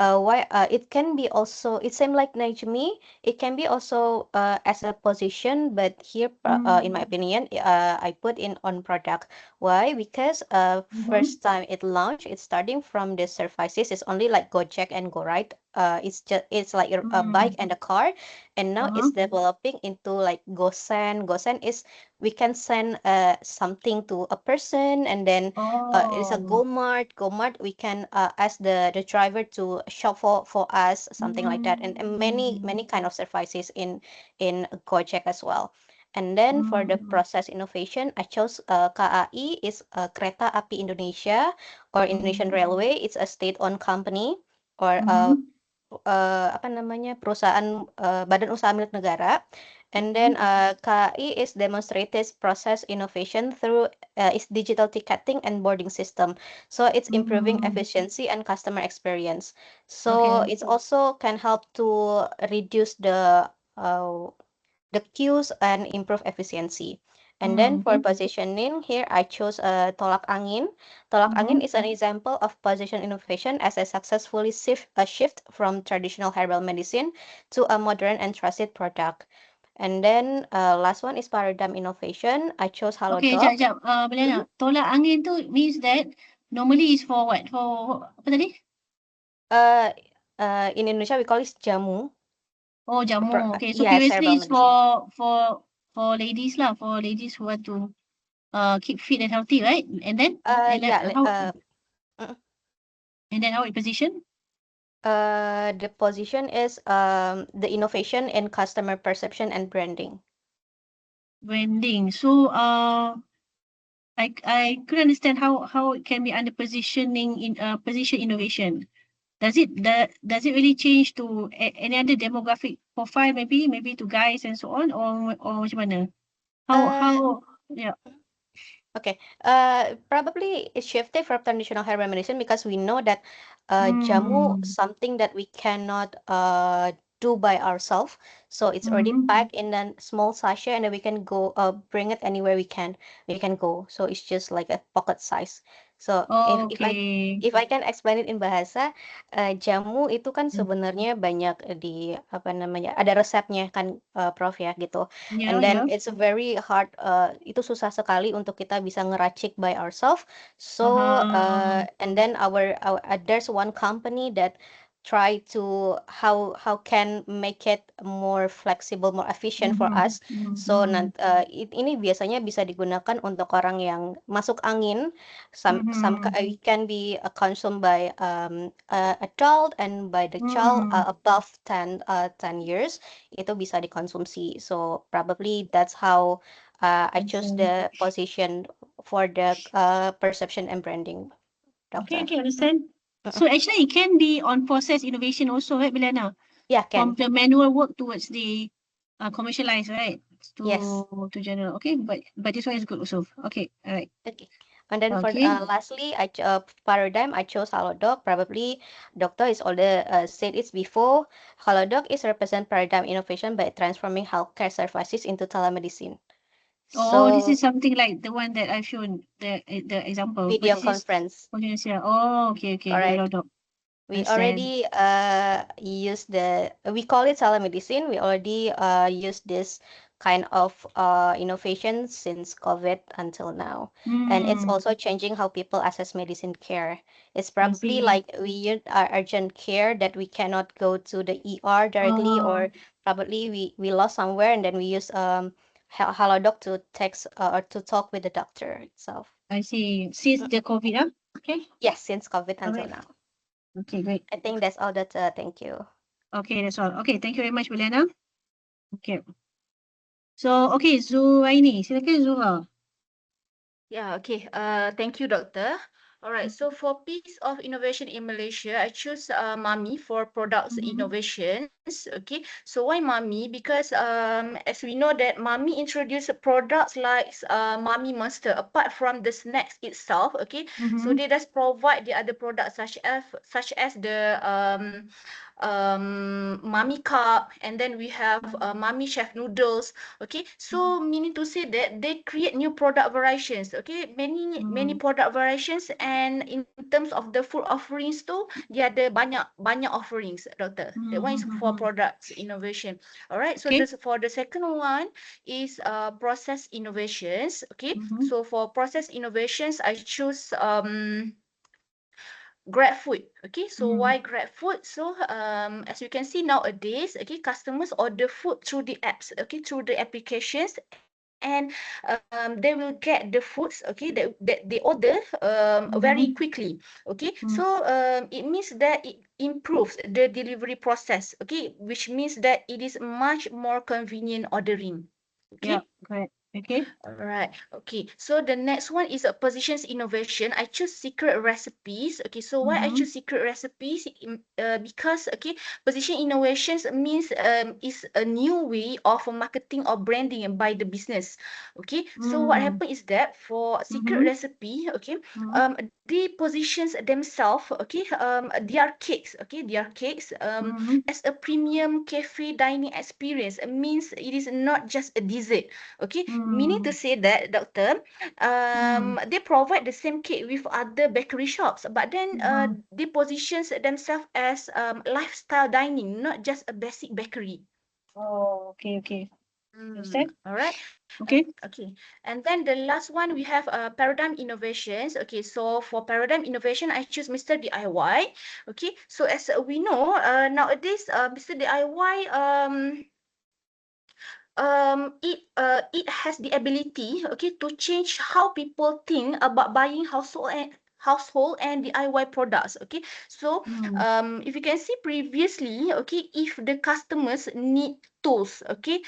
It can be also, it same like Najmi, it can be also as a position, but here in my opinion, I put in on product. Why? Because first time it launched, it's starting from the services. It's only like Gojek and GoRide. It's like a bike and a car, and now it's developing into like GoSend. GoSend is we can send something to a person, and then it's a GoMart. GoMart we can ask the driver to shop for us, something like that, and many kind of services in Gojek as well. And then for the process innovation, I chose KAI is Kereta Api Indonesia, or Indonesian Railway. It's a state-owned company, or apa namanya, perusahaan badan usaha milik negara. And then KAI is demonstrated process innovation through its digital ticketing and boarding system. So it's improving efficiency and customer experience. So it's also can help to reduce the queues and improve efficiency. And then for positioning here, I chose Tolak Angin. Tolak Angin is an example of position innovation as a successfully shift from traditional herbal medicine to a modern and trusted product. And then last one is paradigm innovation. I chose Okay, Halodoc. jap. Belana, tolak angin tu means that normally is for what? For apa tadi? In Indonesia we call it jamu. Oh, jamu. Okay, so Yes, previously herbal it's medicine. for ladies lah, for ladies who want to keep fit and healthy, right? And then how and then how it position? The position is the innovation in customer perception and branding. Branding. So I couldn't understand how it can be under positioning in position innovation. Does it really change to any other demographic profile, maybe to guys and so on, or macam mana? How yeah. Okay. Probably it shifted from traditional herbal medicine because we know that jamu something that we cannot do by ourselves. So it's already packed in a small sachet, and then we can go bring it anywhere we can go. So it's just like a pocket size. So if I can explain it in bahasa, jamu itu kan sebenarnya banyak di apa namanya, ada resepnya kan, Prof ya gitu. And then it's very hard, itu susah sekali untuk kita bisa ngeracik by ourselves. So and then our there's one company that try to how can make it more flexible, more efficient for us. So ini biasanya bisa digunakan untuk orang yang masuk angin. Some it can be consumed by adult and by the child above 10 years. Itu bisa dikonsumsi. So probably that's how I chose the position for the perception and branding. Doctor. Okay, understand. So actually it can be on process innovation also, right, Belana? Yeah, can. From the manual work towards the commercialize, right? Yes. To general. Okay, but this one is good also. Okay, all right. Okay. And then for lastly, paradigm, I chose Halodoc. Probably doctor is already said it before. Halodoc is represent paradigm innovation by transforming healthcare services into telemedicine. So this is something like the one that I've shown the example. Video conference. Oh, okay. Correct. We already use we call it telemedicine. We already use this kind of innovation since COVID until now. And it's also changing how people access medicine care. It's probably like we use our urgent care that we cannot go to the ER directly, or probably we lost somewhere, and then we use Halodoc to text or to talk with the doctor itself. I see. Since the COVID, okay? Yes, since COVID until now. Okay, great. I think that's all. Thank you. Okay, that's all. Okay, thank you very much, Belana. Okay. So, okay, Zuhaini, silakan Zuha. Yeah, okay. Thank you, Doctor. All right, so for piece of innovation in Malaysia, I choose Mami for products innovations. Okay, so why Mami? Because as we know that Mami introduced products like Mami Monster apart from the snacks itself. Okay, so they just provide the other products such as the Mami Cup, and then we have Mami Chef Noodles. Okay, so meaning to say that they create new product variations. Okay, many product variations, and in terms of the food offerings too, dia ada banyak offerings, Doctor. That one is for products innovation. All right, so for the second one is process innovations. Okay, so for process innovations, I choose GrabFood. Okay, so why GrabFood? So as you can see nowadays, okay, customers order food through the apps, okay, through the applications, and they will get the foods, okay, that they order very quickly. Okay, so it means that it improves the delivery process, okay, which means that it is much more convenient ordering. Okay. Yeah, correct. Okay. All right. Okay. So the next one is a positions innovation. I choose secret recipes. Okay. So why I choose secret recipes? Because okay, position innovations means is a new way of marketing or branding by the business. Okay. So what happens is that for secret recipe, okay, they positions themselves, okay, their cakes, as a premium cafe dining experience. It means it is not just a dessert, okay. Meaning to say that, doctor, they provide the same cake with other bakery shops, but then they positions themselves as lifestyle dining, not just a basic bakery. Oh, okay. Understand? All right. Okay. Okay. And then the last one we have paradigm innovations. Okay, so for paradigm innovation, I choose Mr. DIY. Okay, so as we know, nowadays, Mr. DIY, it has the ability, okay, to change how people think about buying household and DIY products. Okay, so if you can see previously, okay, if the customers need tools, okay,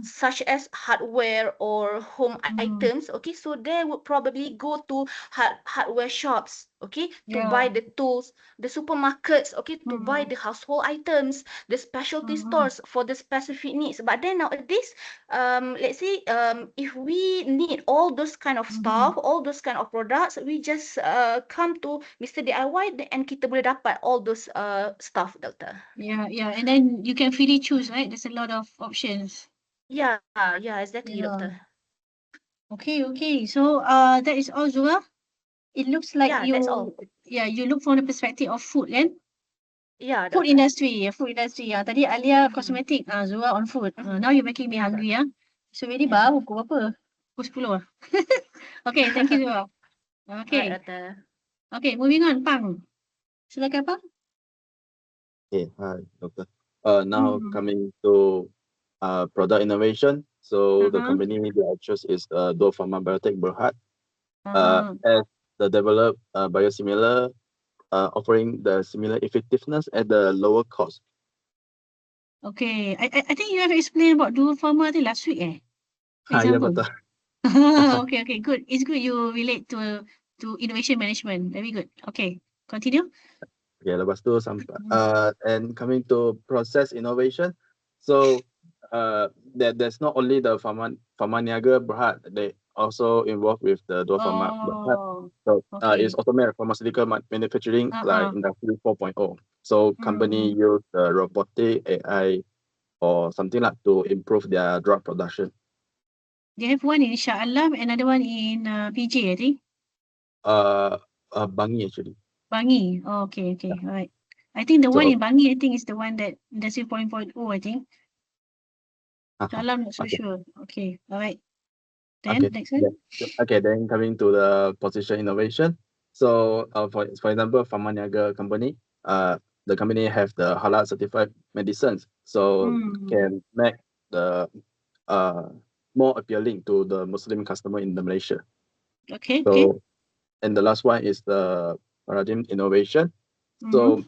such as hardware or home items, okay, so they would probably go to hardware shops, okay, to buy the tools, the supermarkets, okay, to buy the household items, the specialty stores for the specific needs. But then nowadays, let's say, if we need all those kind of stuff, all those kind of products, we just come to Mr. DIY and kita boleh dapat all those stuff, doctor. Yeah, and then you can freely choose, right? There's a lot of options. Yeah, exactly, doctor. Okay. So that is all, Zura. It looks like Yeah, that's all. you look from the perspective of food, kan? Yeah, Food doctor. industry. Tadi Alia cosmetic, Zura on food. Now you're making me hungry, So really baru pukul berapa? Pukul 10. Okay, thank you, Zura. Okay. Alright, doctor. Okay, moving on, Pang. Silakan, Pang. Okay, hi, doctor. Now coming to product innovation. So the company that I chose is Dua Pharma Biotech Berhad. As the develop biosimilar, offering the similar effectiveness at the lower cost. Okay, I think you have explained about Dua Pharma last week, Yeah, example. betul. Okay, good. It's good you relate to innovation management. Very good. Okay, continue. Okay, lepas tu sampai and coming to process innovation. So there's not only the Pharma Niaga Berhad, they also involved with the Dua Pharma Berhad. So it's automated pharmaceutical manufacturing like Industry 4.0. So company use the robotic AI or something like to improve their drug production. They have one in Shah Alam, another one in PJ, I think. Bangi actually. Bangi. Oh, okay. All right. I think the one in Bangi, I think is the one that Industry 4.0, I think. Shah Alam, not so sure. Okay, all right. Then next one. Okay, then coming to the position innovation. So for example, Pharma Niaga company, the company have the halal certified medicines, so can make the more appealing to the Muslim customer in the Malaysia. Okay. And the last one is the paradigm innovation. So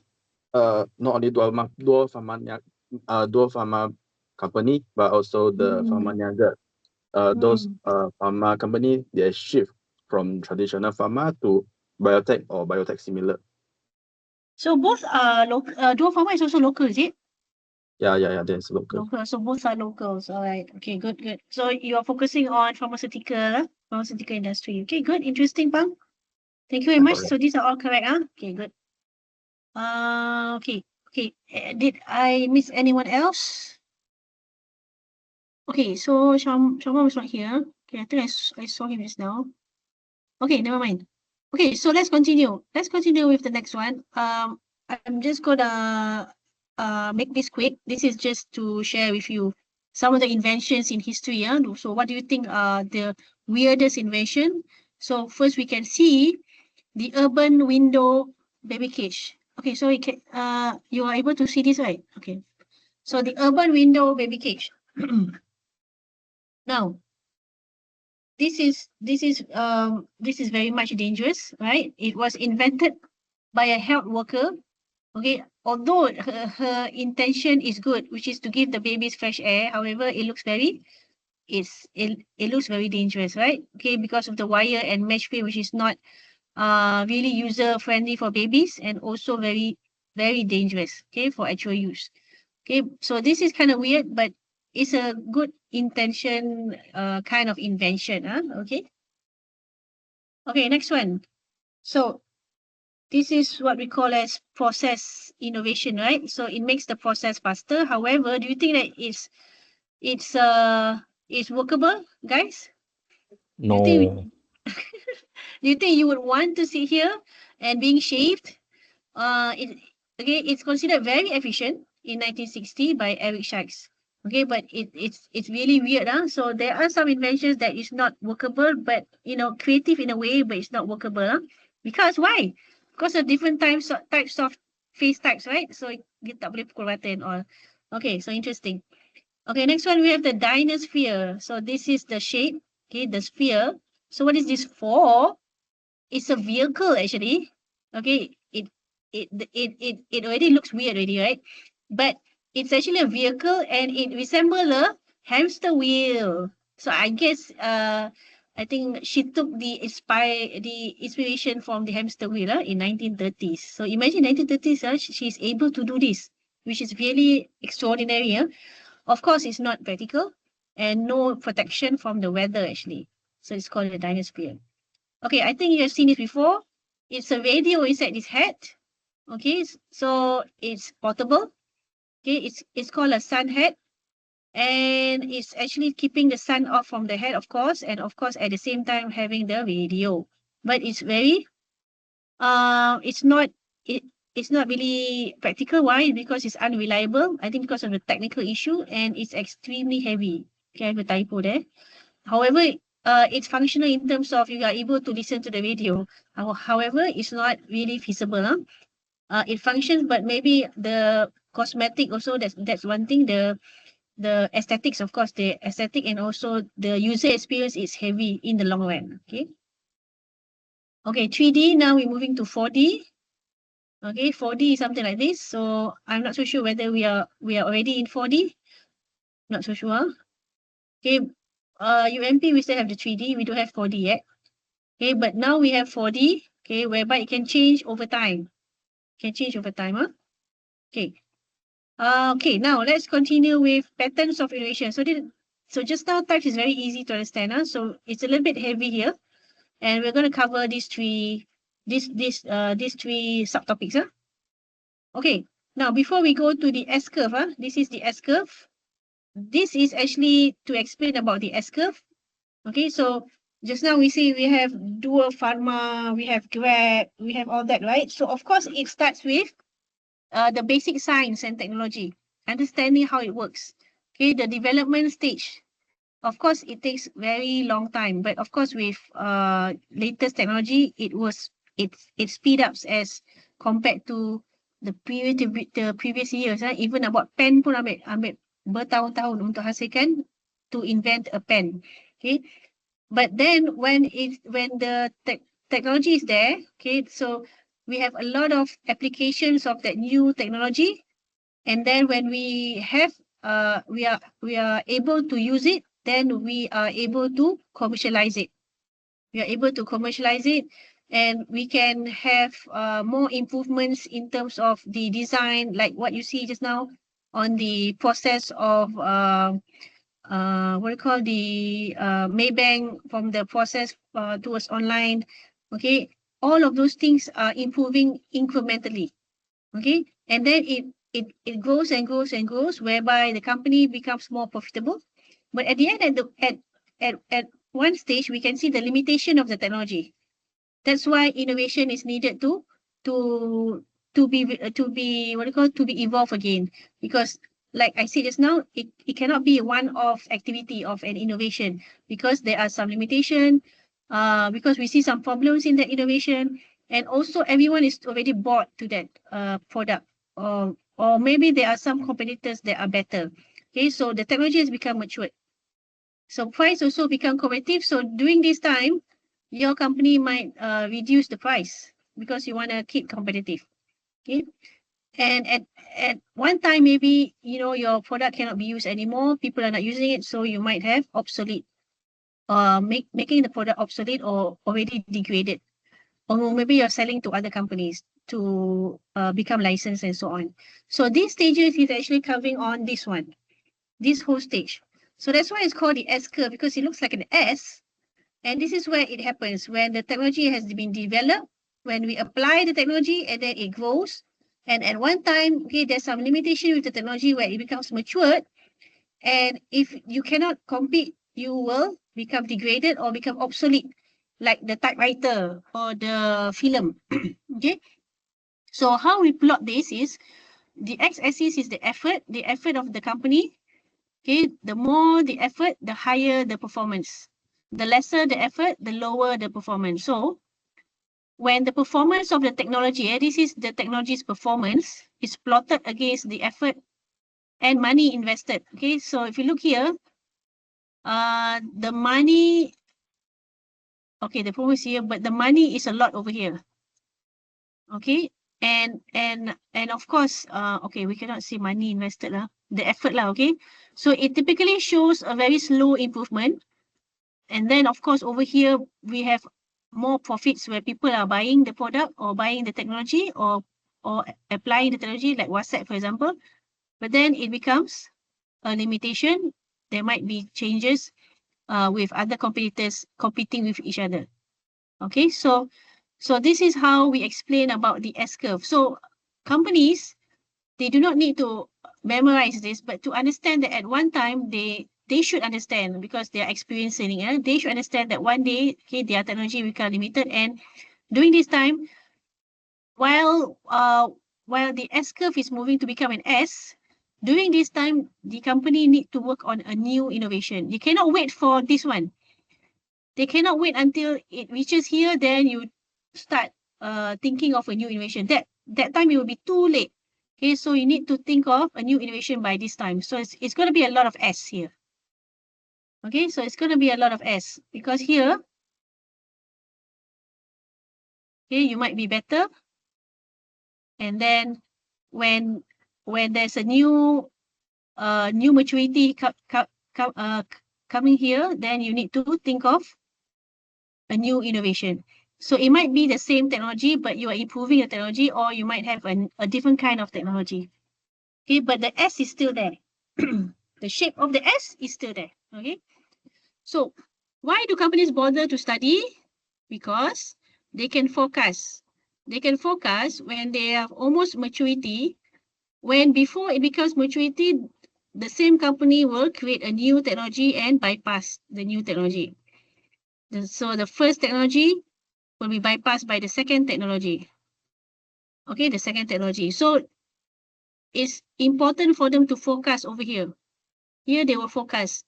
not only Dua Pharma company, but also the Pharma Niaga. Those pharma company, they shift from traditional pharma to biotech or biotech similar. So both are local. Dua Pharma is also local, is it? Yeah, that's local. So both are locals. All right. Okay, good. So you are focusing on pharmaceutical industry. Okay, good. Interesting, Pang. Thank you very much. So these are all correct, Okay, good. Okay. Did I miss anyone else? Okay, so Shama was not here. Okay, I think I saw him just now. Okay, never mind. Okay, so let's continue. Let's continue with the next one. I'm just gonna make this quick. This is just to share with you some of the inventions in history. So what do you think are the weirdest invention? So first we can see the urban window baby cage. Okay, so you are able to see this, right? Okay. So the urban window baby cage. Now, this is very much dangerous, right? It was invented by a health worker. Okay, although her intention is good, which is to give the babies fresh air. However, it looks very dangerous, right? Okay, because of the wire and mesh frame, which is not really user friendly for babies, and also very, very dangerous, okay, for actual use. Okay, so this is kind of weird, but it's a good intention kind of invention. Okay, next one. So this is what we call as process innovation, right? So it makes the process faster. However, do you think that it's workable, guys? Do you think No. do you think you would want to sit here and being shaved? It's considered very efficient in 1960 by Eric Schacks. Okay, but it's really weird, huh? So there are some inventions that is not workable, but creative in a way, but it's not workable, huh? Because why? Because of different types of face types, right? So kita tak boleh pukul rata and all. Okay, so interesting. Okay, next one we have the Dinosphere. So this is the shape, okay, the sphere. So what is this for? It's a vehicle actually. Okay, it already looks weird already, right? But it's actually a vehicle and it resembles a hamster wheel. So I guess I think she took the inspiration from the hamster wheel in 1930s. So imagine 1930s, she's able to do this, which is really extraordinary. Of course, it's not practical and no protection from the weather actually. So it's called a Dinosphere. Okay, I think you have seen this before. It's a radio inside this hat. Okay, so it's portable. Okay, it's called a sun hat. And it's actually keeping the sun off from the head, of course, and of course at the same time having the radio. But it's very it's not really practical. Why? Because it's unreliable. I think because of the technical issue, and it's extremely heavy. Okay, I have a typo there. However, it's functional in terms of you are able to listen to the radio. However, it's not really feasible. It functions, but maybe the cosmetic also, that's one thing. The aesthetics, of course, the aesthetic and also the user experience is heavy in the long run. Okay, 3D, now we're moving to 4D. Okay, 4D is something like this. So I'm not so sure whether we are already in 4D. Not so sure. Okay, UMP, we still have the 3D. We don't have 4D yet. Okay, but now we have 4D. Okay, whereby it can change over time. Okay. Okay, now let's continue with patterns of innovation. So just now types is very easy to understand. So it's a little bit heavy here, and we're going to cover these three subtopics. Okay, now before we go to the S-curve, this is the S-curve. This is actually to explain about the S-curve. Okay, so just now we see we have dual pharma, we have Grab, we have all that, right? So of course it starts with the basic science and technology, understanding how it works. Okay, the development stage. Of course, it takes very long time, but of course with latest technology, it speed ups as compared to the previous years. Even about pen pun ambil bertahun-tahun untuk hasilkan to invent a pen. Okay, but then when the technology is there, okay, so we have a lot of applications of that new technology, and then when we have we are able to use it, then we are able to commercialize it. And we can have more improvements in terms of the design, like what you see just now on the process of what do you call the Maybank, from the process towards online. Okay, all of those things are improving incrementally. Okay, and then it grows and grows and grows, whereby the company becomes more profitable. But at the end, at one stage, we can see the limitation of the technology. That's why innovation is needed to be evolved again. Because like I said just now, it cannot be a one-off activity of an innovation, because there are some limitation, because we see some problems in that innovation, and also everyone is already bought to that product, or maybe there are some competitors that are better. Okay, so the technology has become matured. So price also become competitive. So during this time, your company might reduce the price because you want to keep competitive. Okay, and at one time, maybe your product cannot be used anymore. People are not using it, so you might have obsolete, making the product obsolete or already degraded, or maybe you're selling to other companies to become licensed and so on. So these stages is actually covering on this whole stage. So that's why it's called the S-curve, because it looks like an S. And this is where it happens, when the technology has been developed. when we apply the technology and then it grows. And at one time, okay, there's some limitation with the technology where it becomes matured. And if you cannot compete, you will become degraded or become obsolete, like the typewriter or the film. Okay. So how we plot this is the x-axis is the effort of the company. Okay, the more the effort, the higher the performance. The lesser the effort, the lower the performance. So when the performance of the technology, this is the technology's performance, is plotted against the effort and money invested. Okay, so if you look here, the money, okay, the performance here, but the money is a lot over here. Okay, and of course, okay, we cannot see money invested lah, the effort lah. Okay, so it typically shows a very slow improvement. And then of course over here we have more profits where people are buying the product or buying the technology or applying the technology, like WhatsApp for example. But then it becomes a limitation. There might be changes with other competitors competing with each other. Okay, so this is how we explain about the S-curve. So companies, they do not need to memorize this, but to understand that at one time they should understand, because they are experiencing it. They should understand that one day, okay, their technology will become limited, and during this time, while the S-curve is moving to become an S, during this time, the company need to work on a new innovation. You cannot wait for this one. They cannot wait until it reaches here, then you start thinking of a new innovation. That time it will be too late. Okay, so you need to think of a new innovation by this time. So it's going to be a lot of S here. Okay, so it's going to be a lot of S, because here, okay, you might be better. And then when there's a new maturity coming here, then you need to think of a new innovation. So it might be the same technology, but you are improving the technology, or you might have a different kind of technology. Okay, but the S is still there. The shape of the S is still there. Okay, so why do companies bother to study? Because they can forecast. They can forecast when they have almost maturity. When before it becomes maturity, the same company will create a new technology and bypass the new technology. So the first technology will be bypassed by the second technology. Okay, the second technology. So it's important for them to focus over here. Here they will focus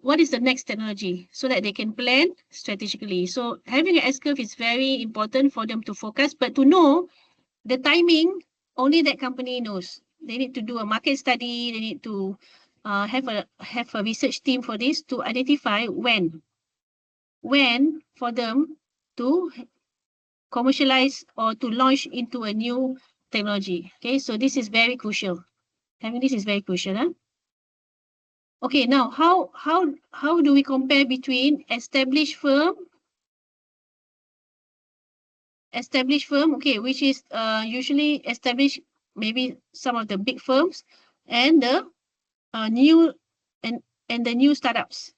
what is the next technology so that they can plan strategically. So having an S-curve is very important for them to focus, but to know the timing, only that company knows. They need to do a market study. They need to have a research team for this to identify when for them to commercialize or to launch into a new technology. Okay, so this is very crucial. Having this is very crucial. Huh? Okay, now how do we compare between established firm, okay, which is usually established, maybe some of the big firms, and the new and the new startups.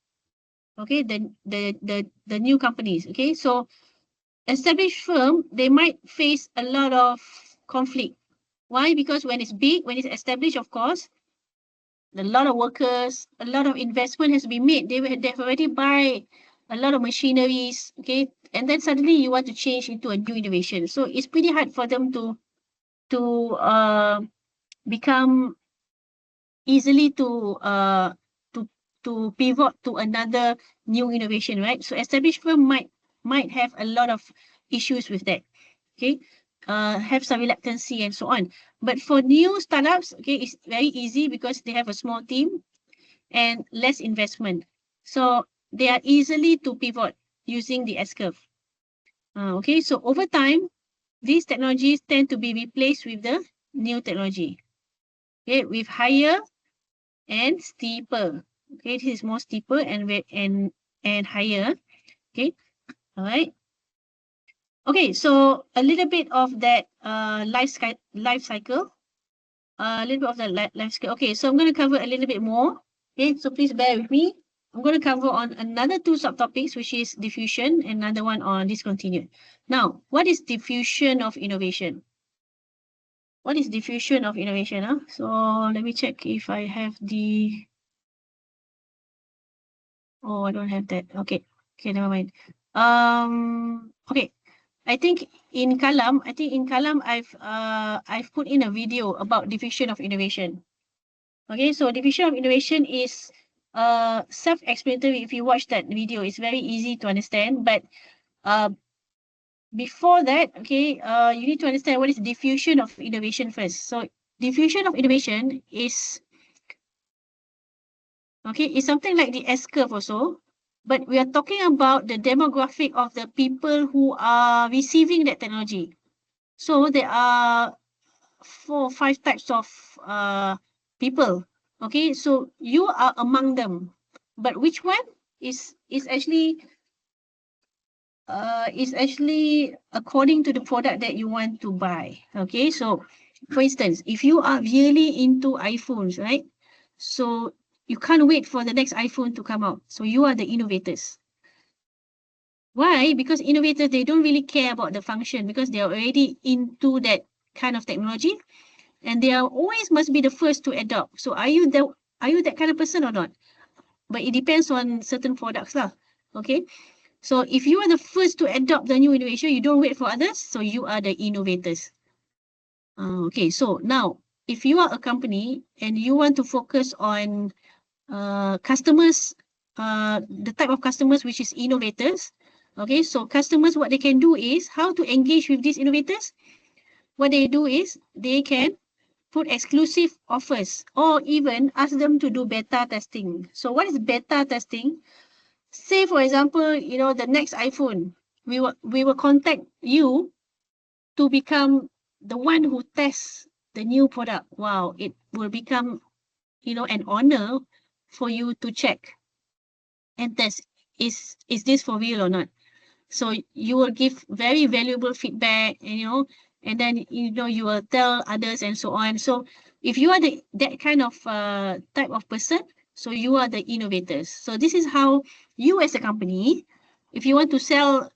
Okay, the new companies. Okay, so established firm, they might face a lot of conflict. Why? Because when it's big, when it's established, of course, a lot of workers, a lot of investment has been made. They've already buy a lot of machineries, okay, and then suddenly you want to change into a new innovation. So it's pretty hard for them to become easily to pivot to another new innovation, right? So established firm might have a lot of issues with that, okay, have some reluctancy and so on. But for new startups, okay, it's very easy because they have a small team and less investment. So they are easily to pivot using the S-curve. Okay, so over time, these technologies tend to be replaced with the new technology. Okay, with higher and steeper. Okay, this is more steeper and higher. Okay, all right. Okay, so a little bit of that life cycle. A little bit of the life cycle. Okay, so I'm going to cover a little bit more. Okay, so please bear with me. I'm going to cover on another 2 subtopics, which is diffusion and another one on discontinued. Now, what is diffusion of innovation? What is diffusion of innovation? So let me check if I have the... Oh, I don't have that. Okay, never mind. Okay, I think in Kalam, I've put in a video about diffusion of innovation. Okay, so diffusion of innovation is self-explanatory. If you watch that video, it's very easy to understand. But before that, okay, you need to understand what is diffusion of innovation first. So diffusion of innovation is something like the S-curve also, but we are talking about the demographic of the people who are receiving that technology. So there are 4 or 5 types of people. Okay, so you are among them, but which one is actually according to the product that you want to buy. Okay, so for instance, if you are really into iPhones, right? So you can't wait for the next iPhone to come out. So you are the innovators. Why? Because innovators, they don't really care about the function because they are already into that kind of technology, and they are always must be the first to adopt. So are you that kind of person or not? But it depends on certain products lah. Okay. So if you are the first to adopt the new innovation, you don't wait for others. So you are the innovators. Okay. So now, if you are a company and you want to focus on customers, the type of customers which is innovators. Okay. So customers, what they can do is how to engage with these innovators. What they do is they can put exclusive offers or even ask them to do beta testing. So what is beta testing? Say, for example, the next iPhone, we will contact you to become the one who tests the new product. Wow, it will become, an honor for you to check and test, is this for real or not? So you will give very valuable feedback, and then, you will tell others and so on. So if you are that kind of type of person, so you are the innovators. So this is how you as a company, if you want to sell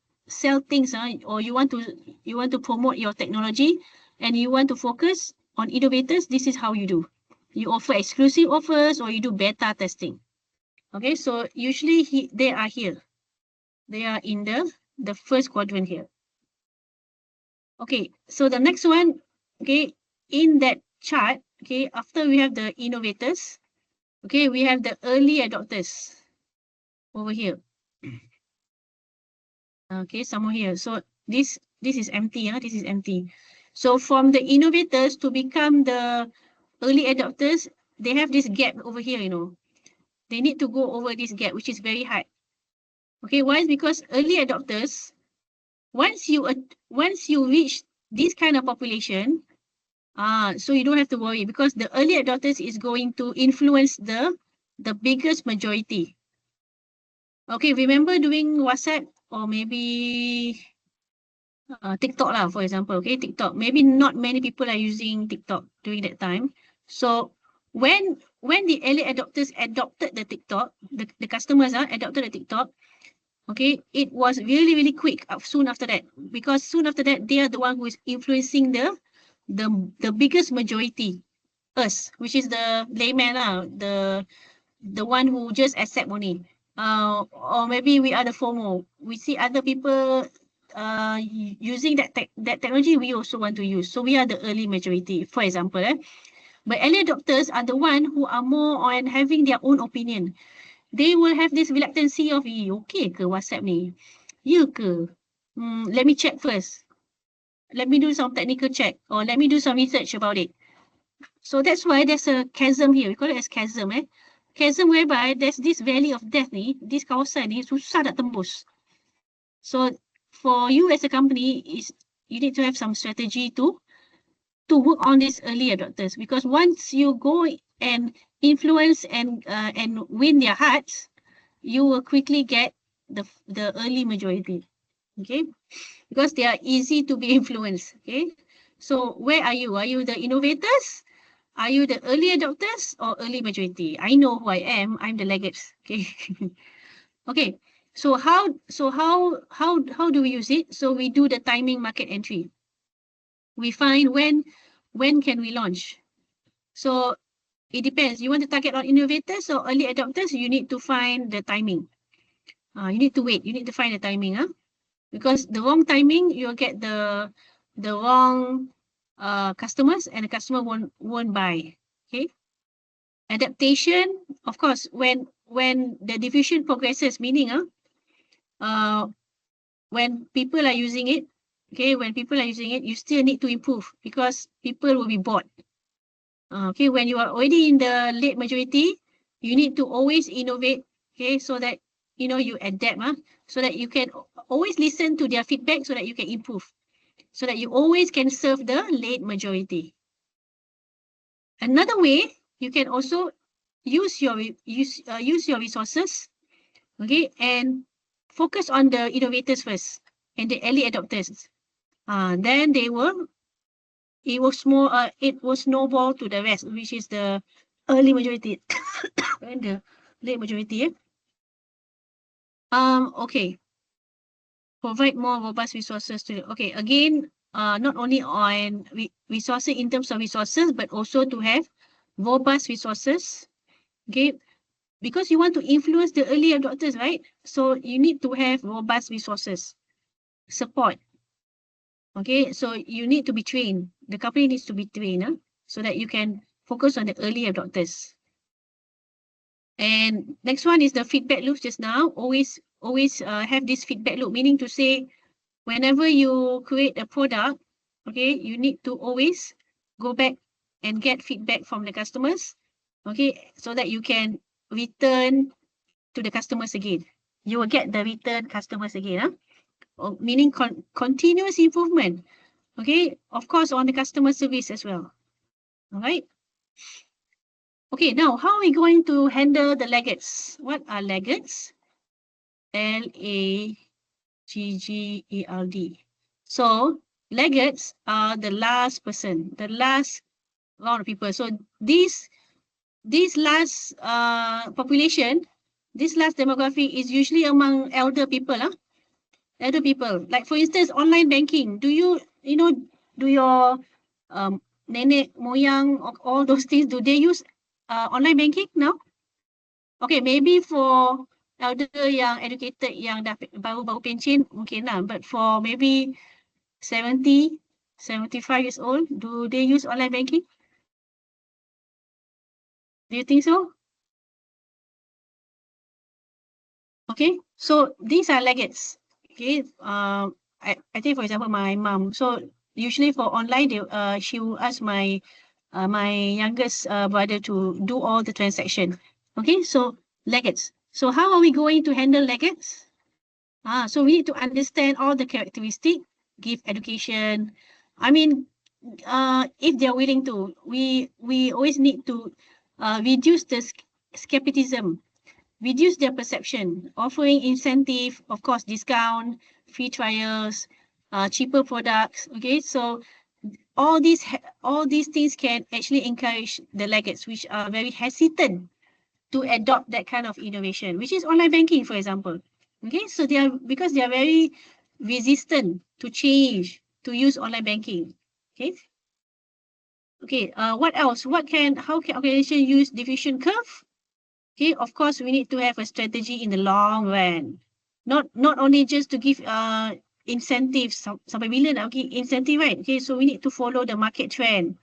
things, or you want to promote your technology and you want to focus on innovators, this is how you do. You offer exclusive offers or you do beta testing. Okay, so usually they are here. They are in the first quadrant here. Okay, so the next one, okay, in that chart, okay, after we have the innovators, okay, we have the early adopters over here. Okay, somewhere here. So this is empty, this is empty. So from the innovators to become the early adopters, they have this gap over here, They need to go over this gap, which is very hard. Okay, why? Because early adopters, once you reach this kind of population, so you don't have to worry because the early adopters is going to influence the biggest majority. Okay, remember doing WhatsApp or maybe TikTok lah, for example. Okay, TikTok. Maybe not many people are using TikTok during that time. So when the early adopters adopted the TikTok, the customers adopted the TikTok, okay, it was really, really quick soon after that, because soon after that, they are the one who is influencing the biggest majority, us, which is the layman, the one who just accept only. Or maybe we are the FOMO. We see other people using that technology, we also want to use. So we are the early majority, for example. But early adopters are the one who are more on having their own opinion. They will have this reluctancy of, okay ke WhatsApp ni? Ya ke? Let me check first. Let me do some technical check, or let me do some research about it. So that's why there's a chasm here. We call it as chasm. Chasm whereby there's this valley of death ni, this kawasan ni susah nak tembus. So for you as a company, you need to have some strategy to work on these early adopters, because once you go and influence and win their hearts, you will quickly get the early majority. Okay, because they are easy to be influenced. Okay, so where are you? Are you the innovators? Are you the early adopters or early majority? I know who I am. I'm the laggards. Okay. Okay. So how do we use it? So we do the timing market entry. We find when can we launch. So it depends. You want to target on innovators or early adopters? You need to find the timing. You need to wait. You need to find the timing. Because the wrong timing, you'll get the wrong customers, and the customer won't buy. Okay. Adaptation, of course, when the diffusion progresses, meaning when people are using it, okay, when people are using it, you still need to improve because people will be bored. Okay, when you are already in the late majority, you need to always innovate, okay, so that you adapt, so that you can always listen to their feedback so that you can improve, so that you always can serve the late majority. Another way, you can also use your resources, okay, and focus on the innovators first and the early adopters. Then it will snowball to the rest, which is the early majority and the late majority. Okay. Provide more robust resources to okay, again, not only on resources in terms of resources, but also to have robust resources. Okay, because you want to influence the early adopters, right? So you need to have robust resources, support. Okay, so you need to be trained. The company needs to be trained, so that you can focus on the early adopters. And next one is the feedback loop. Just now, always have this feedback loop, meaning to say, whenever you create a product, okay, you need to always go back and get feedback from the customers, okay, so that you can return to the customers again. You will get the return customers again, meaning continuous improvement. Okay, of course, on the customer service as well. All right. Okay, now how are we going to handle the laggards? What are laggards? Laggard. So laggards are the last person, the last round of people. So this last population, this last demographic is usually among elder people. Elder people. Like for instance, online banking. Do your nenek, moyang, all those things, do they use online banking now? Okay, maybe for elder yang educated, yang dah baru pencen, mungkin lah. But for maybe 70, 75 years old, do they use online banking? Do you think so? Okay, so these are laggards. Okay, I think for example my mom. So usually for online, she will ask my youngest brother to do all the transaction. Okay, so laggards. So how are we going to handle laggards? So we need to understand all the characteristics, give education. I mean, if they're willing to, we always need to reduce the skepticism, reduce their perception, offering incentive, of course, discount, free trials, cheaper products. Okay, so all these things can actually encourage the laggards, which are very hesitant to adopt that kind of innovation, which is online banking, for example. Okay, so because they are very resistant to change, to use online banking. Okay. Okay, what else? How can organization use diffusion curve? Okay, of course, we need to have a strategy in the long run. Not only just to give incentives, sampai bila nak incentive, right? Okay, so we need to follow the market trend.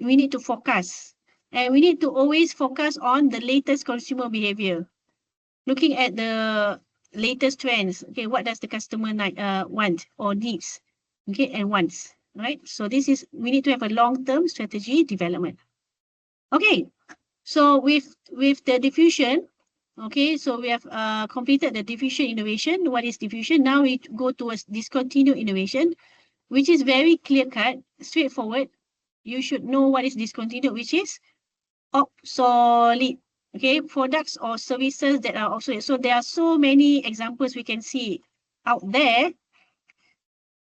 We need to focus. And we need to always focus on the latest consumer behavior. Looking at the latest trends. Okay, what does the customer want or needs? Okay, and wants, right? So we need to have a long-term strategy development. Okay, so with the diffusion, okay, so we have completed the diffusion innovation. What is diffusion? Now we go towards discontinued innovation, which is very clear-cut, straightforward. You should know what is discontinued, which is obsolete. Okay, products or services that are obsolete. So there are so many examples we can see out there.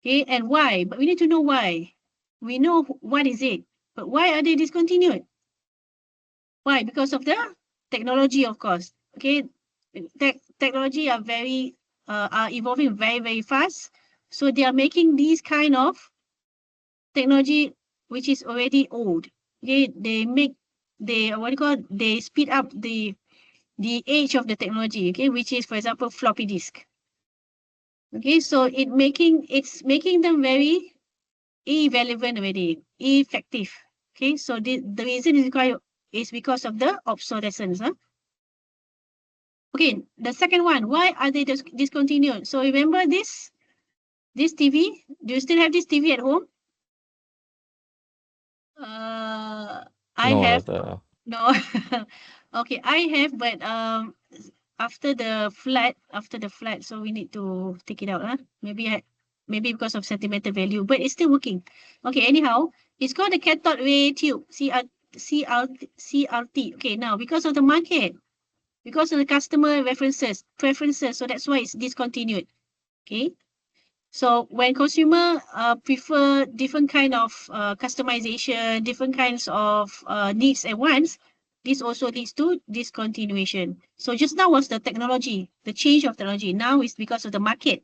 Okay, and why? But we need to know why. We know what is it. But why are they discontinued? Why? Because of the technology, of course. Okay, technology are evolving very, very fast. So they are making these kind of technology which is already old. Okay, they speed up the age of the technology. Okay, which is, for example, floppy disk. Okay, so it's making them very irrelevant already, effective. Okay, so the reason is because of the obsolescence. Okay, the second one, why are they discontinued? So remember this TV? Do you still have this TV at home? I No, have. that, No. Okay, I have, but after the flood, so we need to take it out. Maybe because of sentimental value, but it's still working. Okay, anyhow, it's called the cathode ray tube, CRT. Okay, now because of the market, because of the customer preferences, so that's why it's discontinued. Okay, so when consumer prefer different kind of customization, different kinds of needs and wants, this also leads to discontinuation. So just now was the technology, the change of technology. Now is because of the market.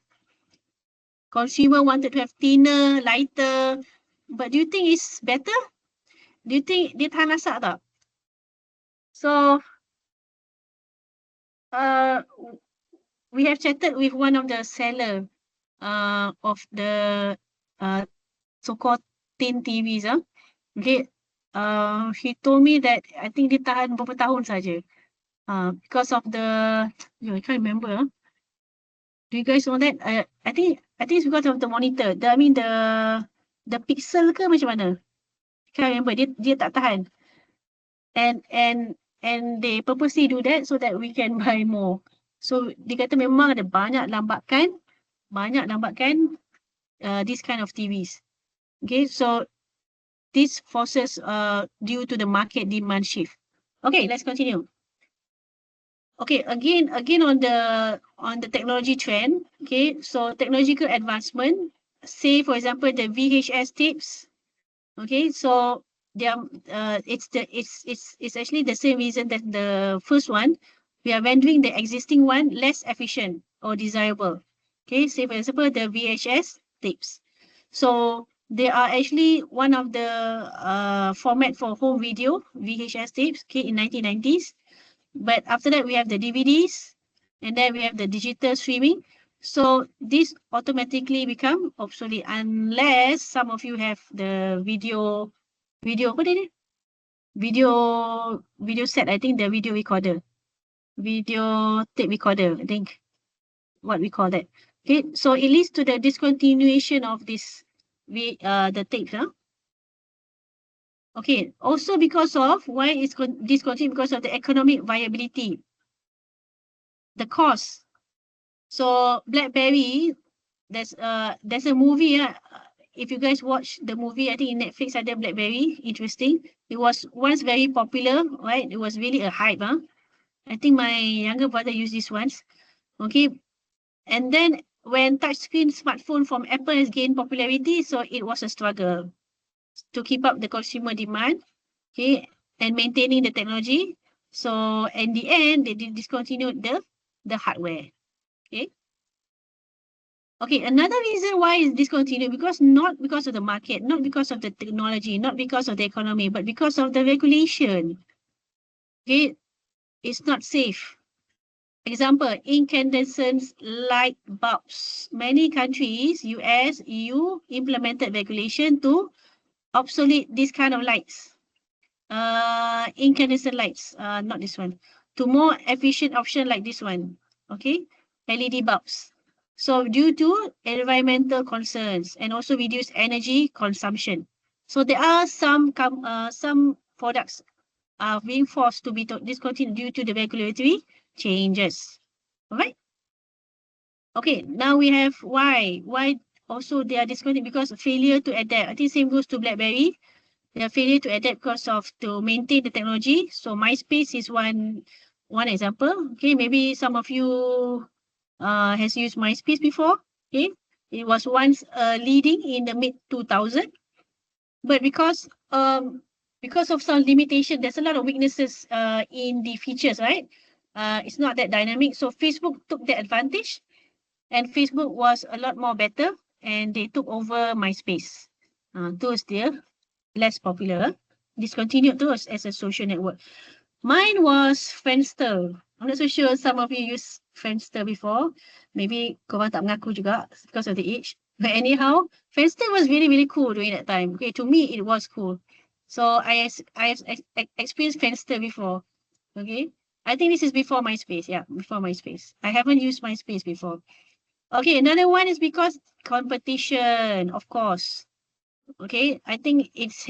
Consumer wanted to have thinner, lighter, but do you think it's better? Do you think dia tahan masak tak? So we have chatted with one of the seller of the so-called thin TVs. Okay, he told me that I think dia tahan beberapa tahun saja. Because of the, I can't remember. Do you guys know that? I think it's because of the monitor. The pixel ke macam mana? Can't remember. Dia tak tahan. And they purposely do that so that we can buy more. So dia kata memang ada banyak lambatkan this kind of TVs. Okay, so this forces due to the market demand shift. Okay, let's continue. Okay, again on the technology trend. Okay, so technological advancement. Say for example the VHS tapes. Okay, so it's actually the same reason that the first one. We are rendering the existing one less efficient or desirable. Okay, say for example the VHS tapes. So they are actually one of the format for home video VHS tapes. Okay, in 1990s. But after that, we have the DVDs, and then we have the digital streaming. So this automatically become obsolete unless some of you have the video, what is it? Video set, I think the video recorder, video tape recorder, I think what we call that. Okay, so it leads to the discontinuation of this, the tapes. Okay, also because of, why is discontinued? Because of the economic viability. The cost. So BlackBerry, there's a movie. If you guys watch the movie, I think in Netflix ada BlackBerry. Interesting. It was once very popular, right? It was really a hype. I think my younger brother used this once. Okay. And then when touchscreen smartphone from Apple has gained popularity, so it was a struggle to keep up the consumer demand. Okay, and maintaining the technology. So in the end, they discontinued the hardware. Okay. Okay, another reason why it's discontinued, not because of the market, not because of the technology, not because of the economy, but because of the regulation. Okay, it's not safe. Example, incandescent light bulbs. Many countries, US, EU, implemented regulation to obsolete this kind of lights. Incandescent lights, not this one. To more efficient option like this one. Okay, LED bulbs. So due to environmental concerns and also reduced energy consumption. So there are some products are being forced to be discontinued due to the regulatory changes. All right. Okay, now we have why. Why also they are discontinued? Because of failure to adapt. I think same goes to BlackBerry. Their failure to adapt because of to maintain the technology. So MySpace is one example. Okay, maybe some of you has used MySpace before. Okay, it was once leading in the mid 2000, but because because of some limitation, there's a lot of weaknesses in the features, right? It's not that dynamic. So Facebook took that advantage, and Facebook was a lot more better, and they took over MySpace. Those they're less popular, discontinued those as a social network. Mine was Friendster. I'm not so sure some of you used Friendster before. Maybe korang tak mengaku juga because of the age. But anyhow, Friendster was really, really cool during that time. Okay, to me, it was cool. So I experienced Friendster before. Okay, I think this is before MySpace. Yeah, before MySpace. I haven't used MySpace before. Okay, another one is because competition, of course. Okay, I think it's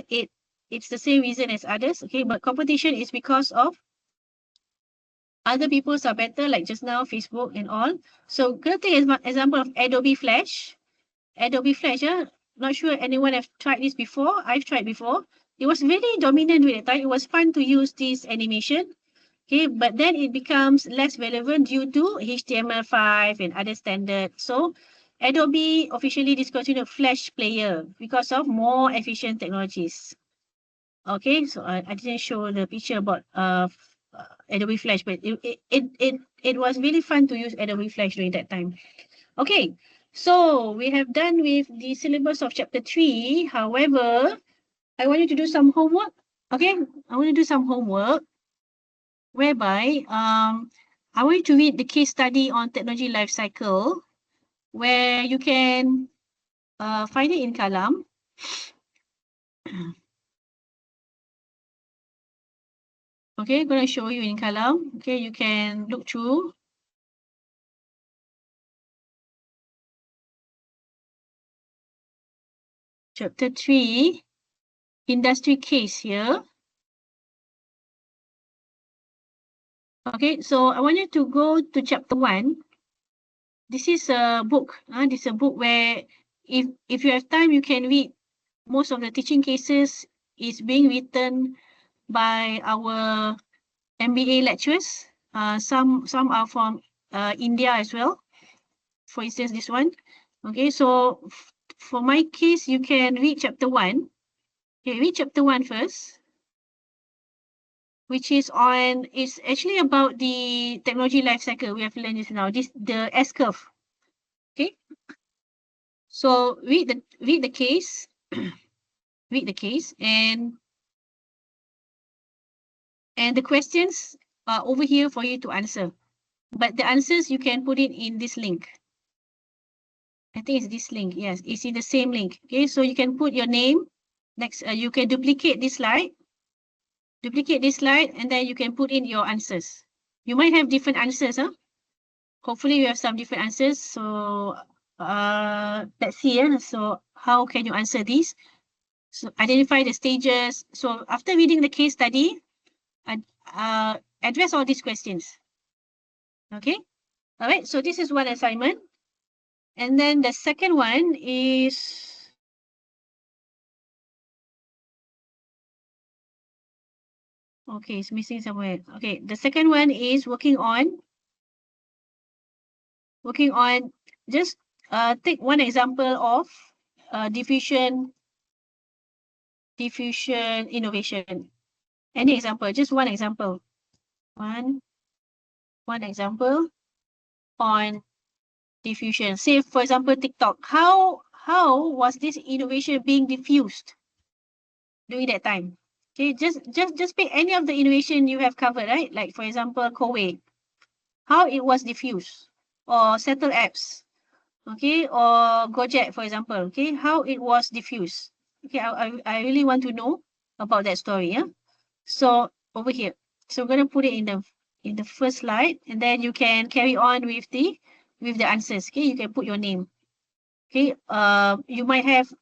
the same reason as others. Okay, but competition is because of other people's are better, like just now, Facebook and all. So gonna take an example of Adobe Flash. Adobe Flash, not sure anyone have tried this before. I've tried before. It was really dominant with the time. It was fun to use this animation. Okay, but then it becomes less relevant due to HTML5 and other standards. So Adobe officially discontinued Flash Player because of more efficient technologies. Okay, so I didn't show the picture about Adobe Flash, but it was really fun to use Adobe Flash during that time. Okay, so we have done with the syllabus of chapter 3. However, I want you to do some homework. Okay, I want you to do some homework whereby I want you to read the case study on technology life cycle, where you can find it in Kalam. Okay, I'm going to show you in Kalam. Okay, you can look through. Chapter 3, industry case here. Okay, so I want you to go to chapter 1. This is a book. This is a book where if you have time, you can read. Most of the teaching cases is being written by our MBA lecturers. Some are from India as well. For instance, this one. Okay, so for my case, you can read chapter 1. Okay, read chapter 1 first, which is on, it's actually about the technology life cycle. We have learned this now, the S-curve. Okay, so read the case, read the case, and the questions are over here for you to answer. But the answers, you can put it in this link. I think it's this link. Yes, it's in the same link. Okay, so you can put your name. Next, you can duplicate this slide. Duplicate this slide, and then you can put in your answers. You might have different answers, huh? Hopefully you have some different answers. So let's see. So how can you answer these? So identify the stages. So after reading the case study, address all these questions. Okay. All right. So this is one assignment. And then the second one is, okay, it's missing somewhere. Okay, the second one is working on just take one example of diffusion innovation. Any example, just one example. One example on diffusion. Say, for example, TikTok. How was this innovation being diffused during that time? Okay, just pick any of the innovation you have covered, right? Like, for example, Kowe. How it was diffused, or Settle Apps, okay, or Gojek, for example, okay, how it was diffused. Okay, I really want to know about that story. Yeah, so over here, so we're gonna put it in the first slide, and then you can carry on with the answers. Okay, you can put your name. Okay, you might have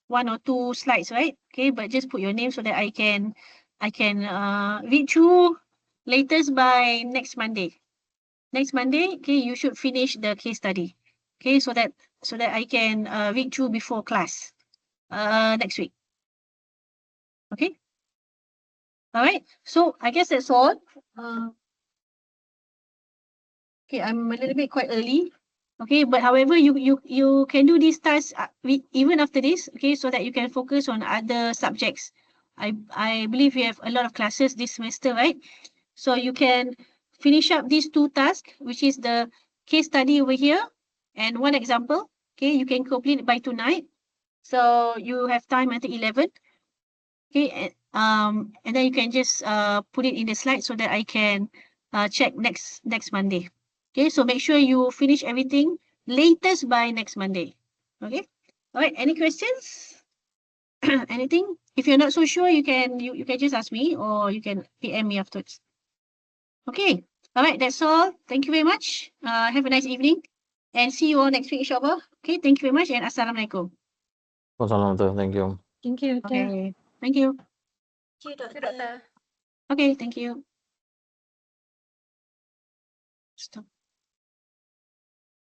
1 or 2 slides, right? Okay, but just put your name so that I can read through latest by next Monday. Next Monday, okay, you should finish the case study. Okay, so that I can read through before class next week. Okay. All right. So I guess that's all. Okay, I'm a little bit quite early. Okay, but however, you can do these tasks even after this. Okay, so that you can focus on other subjects. I believe you have a lot of classes this semester, right? So you can finish up these 2 tasks, which is the case study over here and one example. Okay, you can complete it by tonight. So you have time until 11. Okay, and then you can just put it in the slide so that I can check next Monday. Okay, so make sure you finish everything latest by next Monday. Okay, all right. Any questions? Anything? If you're not so sure, you can just ask me or you can PM me afterwards. Okay, all right. That's all. Thank you very much. Have a nice evening, and see you all next week, inshallah. Okay, thank you very much, and assalamualaikum. Wassalamualaikum. Thank you. Thank you, Doctor. Okay, thank you. Thank you, Thank you, Doctor. Doctor. Okay, thank you. Stop.